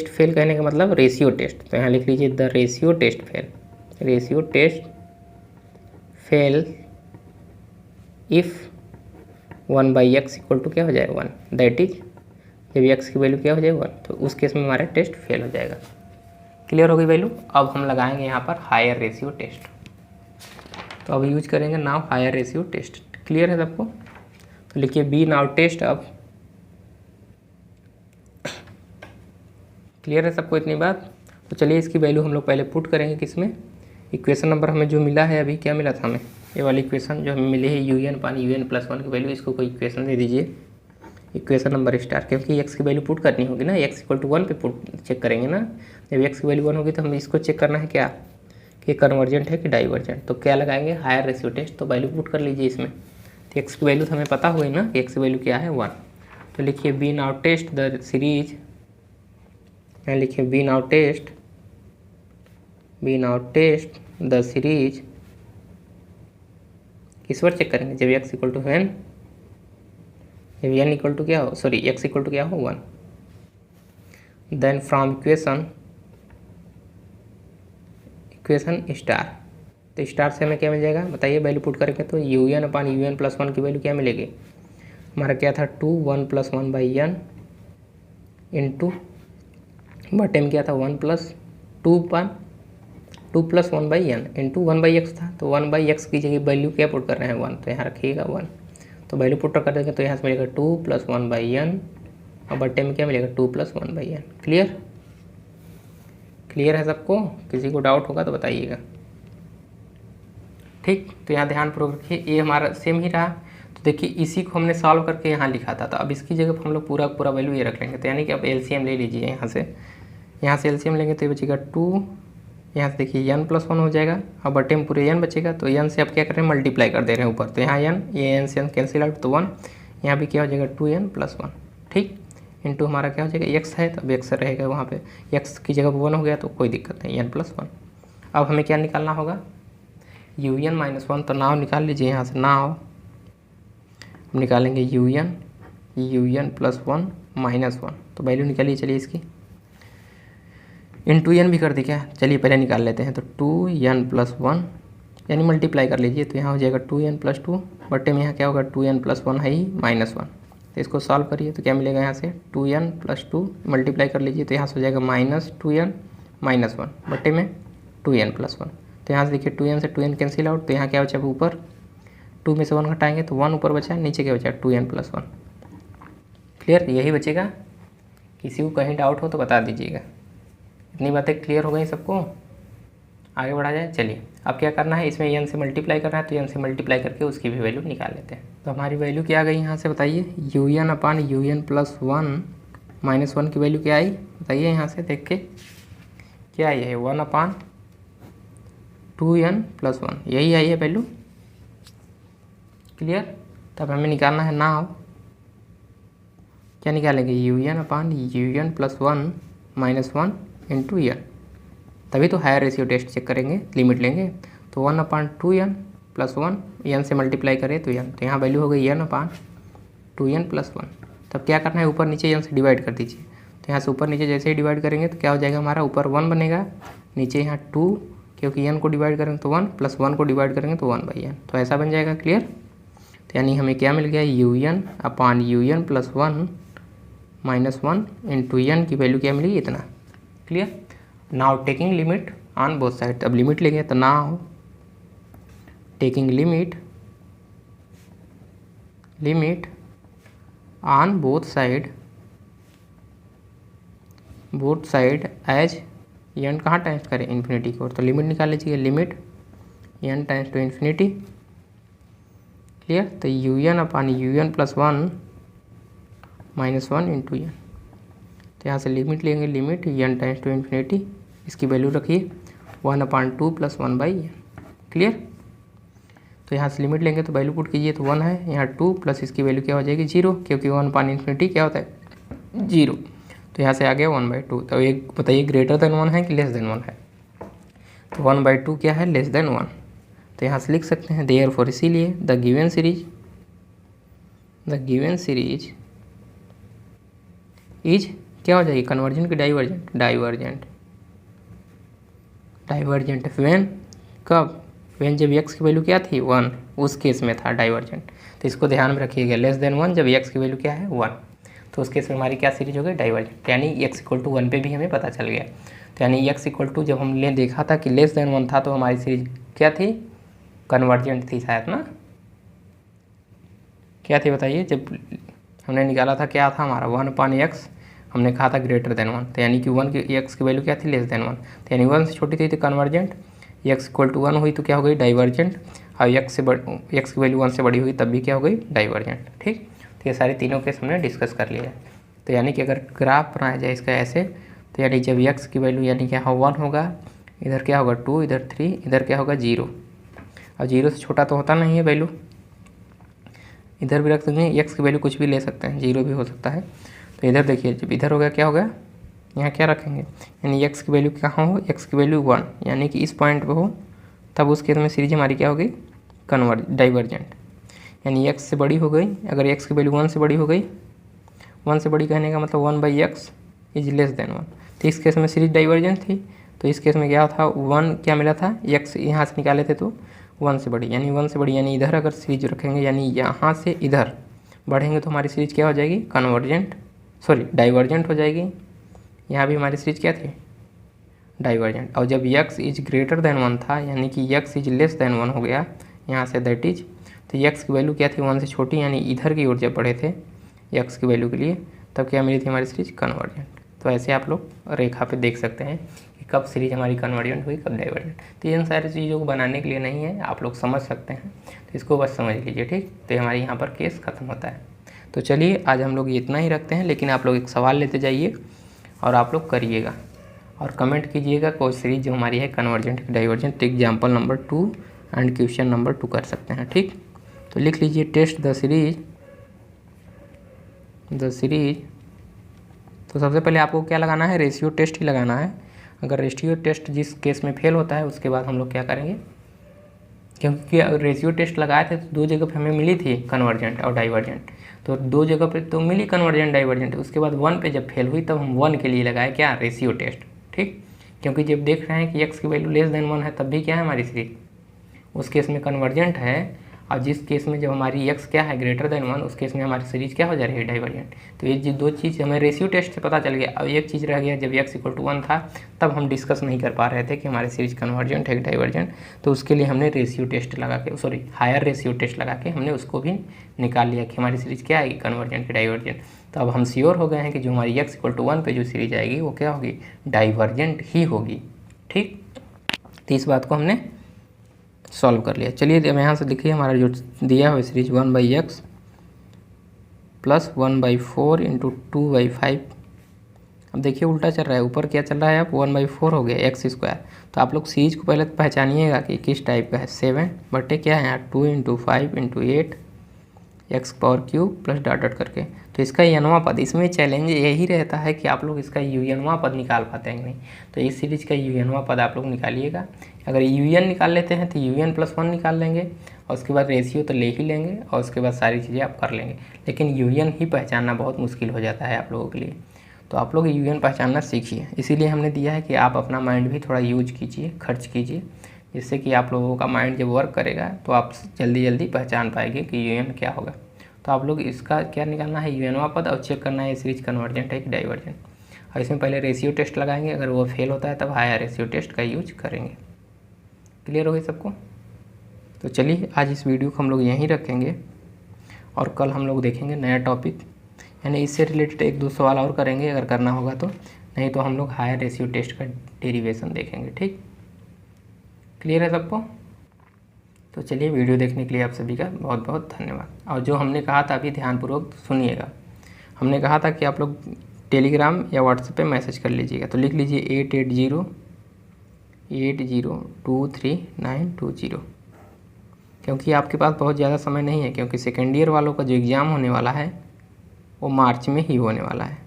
फेल कहने का मतलब रेशियो टेस्ट, तो यहाँ लिख लीजिए the ratio test fail if 1/x equal to क्या हो जाएगा 1, दैट इज जब x की वैल्यू क्या हो जाएगा 1, तो उस केस में हमारा टेस्ट फेल हो जाएगा। क्लियर हो गई वैल्यू। अब हम लगाएंगे यहाँ पर हायर रेशियो टेस्ट, तो अब यूज करेंगे now higher ratio test. Clear है सबको? तो लिखिए बी नाउ टेस्ट। अब क्लियर है सबको इतनी बात? तो चलिए इसकी वैल्यू हम लोग पहले पुट करेंगे किसमें, इक्वेशन नंबर हमें जो मिला है अभी, क्या मिला था हमें, ये वाली इक्वेशन जो हमें मिली है un/un+1 की वैल्यू, इसको कोई इक्वेशन दे दीजिए, इक्वेशन नंबर स्टार, क्योंकि x की वैल्यू पुट करनी होगी ना, x = 1 पे पुट चेक करेंगे ना। जब x की वैल्यू 1 होगी तो हमें इसको चेक करना है क्या, कि कन्वर्जेंट है कि डाइवर्जेंट। तो क्या लगाएंगे, हायर रेशियो टेस्ट। तो वैल्यू पुट कर लीजिए इसमें। तो x की वैल्यू तो हमें पता होगी ना कि x की वैल्यू क्या है 1। तो लिखिए B now test the series, लिखिए B now test the series, किस पर चेक करेंगे, जब x = n, जब n इक्वल टू क्या हो, सॉरी x इक्वल टू क्या हो 1, देन फ्रॉम इक्वेशन स्टार। तो स्टार से हमें क्या मिल जाएगा बताइए, वैल्यू पुट करेंगे तो un/un+1 की वैल्यू क्या मिलेगी, हमारा क्या था 2 1 + 1/n इंटू बटे में क्या था 1 + 1/n इंटू 1/x था। तो 1/x की जगह वैल्यू क्या पुट कर रहे हैं 1, तो यहाँ रखिएगा 1। तो वैल्यू पुट कर देंगे तो यहाँ से मिलेगा 2 + 1/n और बटे में क्या मिलेगा 2 + 1/n। क्लियर है सबको? किसी को डाउट होगा तो बताइएगा। ठीक, तो यहाँ ध्यानपूर्वक रखिए, ये हमारा सेम ही रहा। तो देखिए इसी को हमने सॉल्व करके यहाँ लिखा था, तो अब इसकी जगह हम लोग पूरा वैल्यू ये रख लेंगे। तो यानी कि अब एलसीएम ले लीजिए, यहाँ से एलसीएम लेंगे तो ये बचेगा 2, यहाँ से देखिए n+1 हो जाएगा और बटे में पूरे n बचेगा। तो n से अब क्या कर रहे हैं, मल्टीप्लाई कर दे रहे हैं ऊपर, तो यहाँ n, ये n से n कैंसिल आउट तो 1, यहाँ भी क्या हो जाएगा 2n+1, ठीक, इंटू हमारा क्या हो जाएगा x है, तो अब x रहेगा वहाँ पे, x की जगह 1 हो गया तो कोई दिक्कत नहीं, n+1। अब हमें क्या निकालना होगा, un-1, तो नाव निकाल लीजिए यहाँ से, नाव हम निकालेंगे un+1 -1, तो वैल्यू निकालिए चलिए इसकी, इंटू n भी कर दी क्या, चलिए पहले निकाल लेते हैं। तो 2n+1 यानी मल्टीप्लाई कर लीजिए, तो यहाँ हो जाएगा 2n+2 बटे में यहाँ क्या होगा 2n+1 है ही -1। तो इसको सॉल्व करिए तो क्या मिलेगा, यहाँ से 2n+2 मल्टीप्लाई कर लीजिए, तो यहाँ से हो जाएगा -2n -1 बटे में 2n+1। तो यहाँ से देखिए 2n से 2n कैंसिल आउट, तो यहाँ क्या बचा ऊपर 2 में से 1 घटाएंगे तो 1 ऊपर बचा, नीचे क्या बचा 2n+1। क्लियर, यही बचेगा। किसी को कहीं डाउट हो तो बता दीजिएगा। इतनी बातें क्लियर हो गई सबको? आगे बढ़ा जाए। चलिए अब क्या करना है, इसमें n से मल्टीप्लाई करना है, तो n से मल्टीप्लाई करके उसकी भी वैल्यू निकाल लेते हैं। तो हमारी वैल्यू क्या आ गई यहाँ से बताइए, un/un+1 -1 की वैल्यू क्या आई बताइए, यहाँ से देख के क्या आई है 1/2n+1, यही आई है वैल्यू। क्लियर, तब हमें निकालना है नाउ, क्या निकालेंगे un/un+1 -1 इंटू n, तभी तो हायर रेशियो टेस्ट चेक करेंगे, लिमिट लेंगे। तो 1/2n+1, n से मल्टीप्लाई करें तो n, तो यहाँ वैल्यू हो गई n/2n+1। तब क्या करना है, ऊपर नीचे n से डिवाइड कर दीजिए। तो यहाँ से ऊपर नीचे जैसे ही डिवाइड करेंगे तो क्या हो जाएगा, हमारा ऊपर 1 बनेगा, नीचे यहाँ 2, क्योंकि n को डिवाइड करेंगे तो 1 + 1 को डिवाइड करेंगे तो 1/n, तो ऐसा बन जाएगा। क्लियर, तो यानी हमें क्या मिल गया, un/un+1 -1 इंटू n की वैल्यू क्या मिली, इतना। Clear, now taking limit on both side, अब लिमिट लेंगे तो now taking limit on both side as n कहाँ टाइम्स करें, इन्फिनिटी की ओर, तो लिमिट निकाल लीजिए, limit n times to infinity. Clear? तो un upon un plus 1 minus 1 into n। तो यहाँ से लिमिट लेंगे, limit n times to infinity, इसकी वैल्यू रखिए 1/2 प्लस 1/n। क्लियर? तो यहाँ से लिमिट लेंगे तो वैल्यू पुट कीजिए तो 1 है, यहाँ 2 प्लस इसकी वैल्यू क्या हो जाएगी 0, क्योंकि 1/इन्फिनिटी क्या होता है 0। तो यहाँ से आ गया 1/2। तो एक बताइए ग्रेटर देन 1 है कि लेस देन 1 है? तो 1/2 क्या है, लेस देन 1। तो यहाँ से लिख सकते हैं देयरफॉर, इसीलिए द गिवन सीरीज इज क्या हो जाएगी, कन्वर्जेंट की डाइवर्जेंट? डाइवर्जेंट व्हेन, कब? व्हेन जब x की वैल्यू क्या थी 1, उस केस में था डाइवर्जेंट। तो इसको ध्यान में रखिएगा, लेस देन 1 जब x की वैल्यू क्या है 1, तो उस केस में हमारी क्या सीरीज हो गई, डाइवर्जेंट। यानी x = 1 पे भी हमें पता चल गया। तो यानी x = जब हमने देखा था कि लेस देन 1 था तो हमारी सीरीज क्या थी, कन्वर्जेंट थी शायद ना, क्या थी बताइए? जब हमने निकाला था क्या था हमारा 1/x, हमने कहा था ग्रेटर देन 1, तो यानी कि 1 की x की वैल्यू क्या थी, लेस देन 1। तो यानी 1 से छोटी थी तो कन्वर्जेंट, x = 1 हुई तो क्या हो गई, डाइवर्जेंट। और x की वैल्यू 1 से बड़ी हुई तब भी क्या हो गई, डाइवर्जेंट। ठीक? तो ये सारे तीनों केस हमने डिस्कस कर लिया है। तो यानी कि अगर ग्राफ बनाया जाए इसका ऐसे, तो यानी जब x की वैल्यू यानी क्या 1 होगा, इधर क्या होगा 2, इधर 3, इधर क्या होगा 0। और 0 से छोटा तो होता नहीं है वैल्यू, इधर भी रख सकते हैं, x की वैल्यू कुछ भी ले सकते हैं, 0 भी हो सकता है। तो इधर देखिए जब इधर हो गया क्या होगा, यहाँ क्या रखेंगे, यानी x की वैल्यू कहाँ हो, x की वैल्यू 1, यानी कि इस पॉइंट पे हो, तब उस केस में सीरीज हमारी क्या हो गई, डाइवर्जेंट। यानी x से बड़ी हो गई, अगर x की वैल्यू 1 से बड़ी हो गई, 1 से बड़ी कहने का मतलब 1/x इज लेस देन 1, तो इस केस में सीरीज डाइवर्जेंट थी। तो इस केस में क्या था, 1 क्या मिला था, x यहाँ से निकाले थे तो 1 से बड़ी, यानी 1 से बड़ी, यानी इधर अगर सीरीज रखेंगे, यानी यहाँ से इधर बढ़ेंगे तो हमारी सीरीज क्या हो जाएगी, डाइवर्जेंट हो जाएगी। यहाँ भी हमारी सीरीज क्या थी, डाइवर्जेंट। और जब x इज ग्रेटर देन 1 था, यानी कि x इज लेस देन 1 हो गया यहाँ से, दैट इज, तो x की वैल्यू क्या थी 1 से छोटी, यानी इधर की ओर जब बढ़े थे x की वैल्यू के लिए, तब क्या मिली थी हमारी सीरीज, कन्वर्जेंट। तो ऐसे आप लोग रेखा पे देख सकते हैं कि कब सीरीज हमारी कन्वर्जेंट हुई, कब डाइवर्जेंट। तो इन सारी चीज़ों को बनाने के लिए नहीं है, आप लोग समझ सकते हैं, तो इसको बस समझ लीजिए। ठीक? तो हमारे यहाँ पर केस ख़त्म होता है। तो चलिए आज हम लोग इतना ही रखते हैं, लेकिन आप लोग एक सवाल लेते जाइए और आप लोग करिएगा और कमेंट कीजिएगा कोई सीरीज जो हमारी है कन्वर्जेंट डाइवर्जेंट। तो example number 2 and question number 2 कर सकते हैं। ठीक? तो लिख लीजिए टेस्ट द सीरीज। तो सबसे पहले आपको क्या लगाना है, रेशियो टेस्ट ही लगाना है। अगर रेशियो टेस्ट जिस केस में फेल होता है उसके बाद हम लोग क्या करेंगे, क्योंकि रेशियो टेस्ट लगाए थे तो 2 जगह पे हमें मिली थी कन्वर्जेंट और डाइवर्जेंट, तो 2 जगह पे तो मिली कन्वर्जेंट डाइवर्जेंट, उसके बाद 1 पे जब फेल हुई तब हम 1 के लिए लगाए क्या, रेशियो टेस्ट। ठीक? क्योंकि जब देख रहे हैं कि x की वैल्यू लेस देन 1 है तब भी क्या है हमारी सीरीज, उस केस में कन्वर्जेंट है। और जिस केस में जब हमारी x क्या है ग्रेटर देन 1, उस केस में हमारी सीरीज क्या हो जा रही है, डाइवर्जेंट। तो ये 2 चीज़ हमें रेशियो टेस्ट से पता चल गया। अब एक चीज़ रह गया, जब x = 1 था तब हम डिस्कस नहीं कर पा रहे थे कि हमारी सीरीज कन्वर्जेंट है डाइवर्जेंट, तो उसके लिए हमने रेशियो टेस्ट लगा के, हायर रेशियो टेस्ट लगा के हमने उसको भी निकाल लिया कि हमारी सीरीज क्या आएगी, कन्वर्जेंट की डाइवर्जेंट। तो अब हम श्योर हो गए हैं कि जो हमारी x = 1 पे जो सीरीज आएगी वो क्या होगी, डाइवर्जेंट ही होगी। ठीक? तो इस बात को हमने सॉल्व कर लिया। चलिए अब यहाँ से देखिए हमारा जो दिया हुआ सीरीज 1/x प्लस 1/4 इंटू 2/5। अब देखिए उल्टा चल रहा है, ऊपर क्या चल रहा है, अब 1/4 हो गया x²। तो आप लोग सीरीज को पहले पहचानिएगा कि किस टाइप का है। 7 बटे क्या है यहाँ 2 × 5 × 8 x³ प्लस डॉट डॉट करके। तो इसका यनवा पद, इसमें चैलेंज यही रहता है कि आप लोग इसका यूएनवा पद निकाल पाते हैं कि नहीं। तो इस सीरीज का यूएनवा पद आप लोग निकालिएगा। अगर यूएन निकाल लेते हैं तो UN+1 निकाल लेंगे और उसके बाद रेशियो तो ले ही लेंगे और उसके बाद सारी चीज़ें आप कर लेंगे। लेकिन यूएन ही पहचानना बहुत मुश्किल हो जाता है आप लोगों के लिए, तो आप लोग यूएन पहचानना सीखिए। इसीलिए हमने दिया है कि आप अपना माइंड भी थोड़ा यूज कीजिए, खर्च कीजिए, जिससे कि आप लोगों का माइंड जब वर्क करेगा तो आप जल्दी जल्दी पहचान पाएंगे कि यूएन क्या होगा। तो आप लोग इसका क्या निकालना है, यूएनवा पद, और चेक करना है ये सीरीज कन्वर्जेंट है कि डाइवर्जेंट। और इसमें पहले रेशियो टेस्ट लगाएंगे, अगर वो फेल होता है तब हायर रेशियो टेस्ट का यूज करेंगे। क्लियर हो गई सबको? तो चलिए आज इस वीडियो को हम लोग यहीं रखेंगे और कल हम लोग देखेंगे नया टॉपिक, यानी इससे रिलेटेड 1-2 सवाल और करेंगे अगर करना होगा तो, नहीं तो हम लोग हायर रेशियो टेस्ट का डेरिवेशन देखेंगे। ठीक? क्लियर है सबको? तो चलिए, वीडियो देखने के लिए आप सभी का बहुत बहुत धन्यवाद। और जो हमने कहा था अभी ध्यानपूर्वक सुनिएगा। हमने कहा था कि आप लोग टेलीग्राम या व्हाट्सएप पे मैसेज कर लीजिएगा। तो लिख लीजिए 8808023920, क्योंकि आपके पास बहुत ज़्यादा समय नहीं है, क्योंकि सेकेंड ईयर वालों का जो एग्ज़ाम होने वाला है वो मार्च में ही होने वाला है।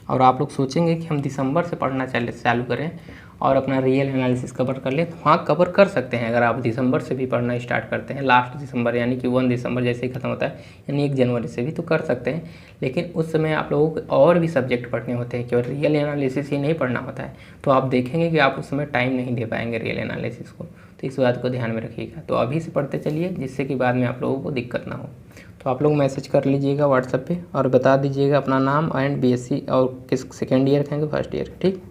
और आप लोग सोचेंगे कि हम दिसंबर से पढ़ना चालू करें और अपना रियल एनालिसिस कवर कर लें। तो हाँ, कवर कर सकते हैं। अगर आप दिसंबर से भी पढ़ना स्टार्ट करते हैं, लास्ट दिसंबर यानी कि 1 दिसंबर जैसे ही ख़त्म होता है, यानी 1 जनवरी से भी तो कर सकते हैं। लेकिन उस समय आप लोगों को और भी सब्जेक्ट पढ़ने होते हैं, केवल रियल एनालिसिस ही नहीं पढ़ना होता है। तो आप देखेंगे कि आप उस समय टाइम नहीं दे पाएंगे रियल एनालिसिस को। तो इस बात को ध्यान में रखिएगा। तो अभी से पढ़ते चलिए, जिससे कि बाद में आप लोगों को दिक्कत ना हो। तो आप लोग मैसेज कर लीजिएगा व्हाट्सएप पे और बता दीजिएगा अपना नाम एंड बीएससी और किस सेकेंड ईयर कहेंगे फर्स्ट ईयर, ठीक।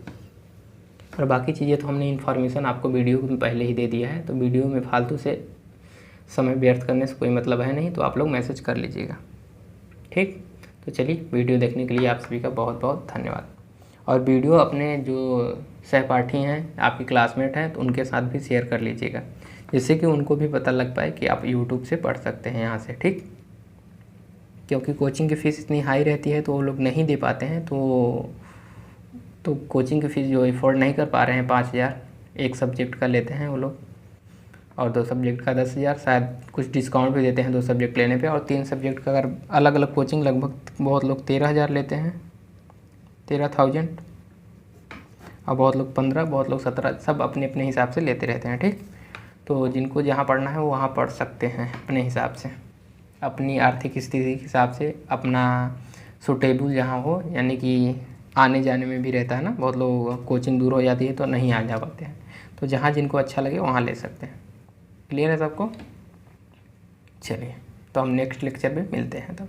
और बाकी चीज़ें तो हमने इन्फॉर्मेशन आपको वीडियो में पहले ही दे दिया है। तो वीडियो में फालतू से समय व्यर्थ करने से कोई मतलब है नहीं। तो आप लोग मैसेज कर लीजिएगा, ठीक। तो चलिए, वीडियो देखने के लिए आप सभी का बहुत बहुत धन्यवाद। और वीडियो अपने जो सहपाठी हैं, आपके क्लासमेट हैं, तो उनके साथ भी शेयर कर लीजिएगा, जिससे कि उनको भी पता लग पाए कि आप यूट्यूब से पढ़ सकते हैं यहाँ से, ठीक। क्योंकि कोचिंग की फ़ीस इतनी हाई रहती है तो वो लोग नहीं दे पाते हैं। तो कोचिंग की फ़ीस जो अफोर्ड नहीं कर पा रहे हैं, 5,000 एक सब्जेक्ट का लेते हैं वो लोग, और 2 सब्जेक्ट का 10,000, शायद कुछ डिस्काउंट भी देते हैं 2 सब्जेक्ट लेने पे। और 3 सब्जेक्ट का अगर अलग अलग कोचिंग लगभग बहुत लोग 13,000 लेते हैं, 13,000, और बहुत लोग 15, बहुत लोग 17, सब अपने अपने हिसाब से लेते रहते हैं, ठीक। तो जिनको जहाँ पढ़ना है वो वहाँ पढ़ सकते हैं अपने हिसाब से, अपनी आर्थिक स्थिति के हिसाब से, अपना सूटेबल जहाँ हो, यानी कि आने जाने में भी रहता है ना, बहुत लोग कोचिंग दूर हो जाती है तो नहीं आ जा पाते हैं। तो जहाँ जिनको अच्छा लगे वहाँ ले सकते हैं। क्लियर है सबको? चलिए, तो हम नेक्स्ट लेक्चर में मिलते हैं तब।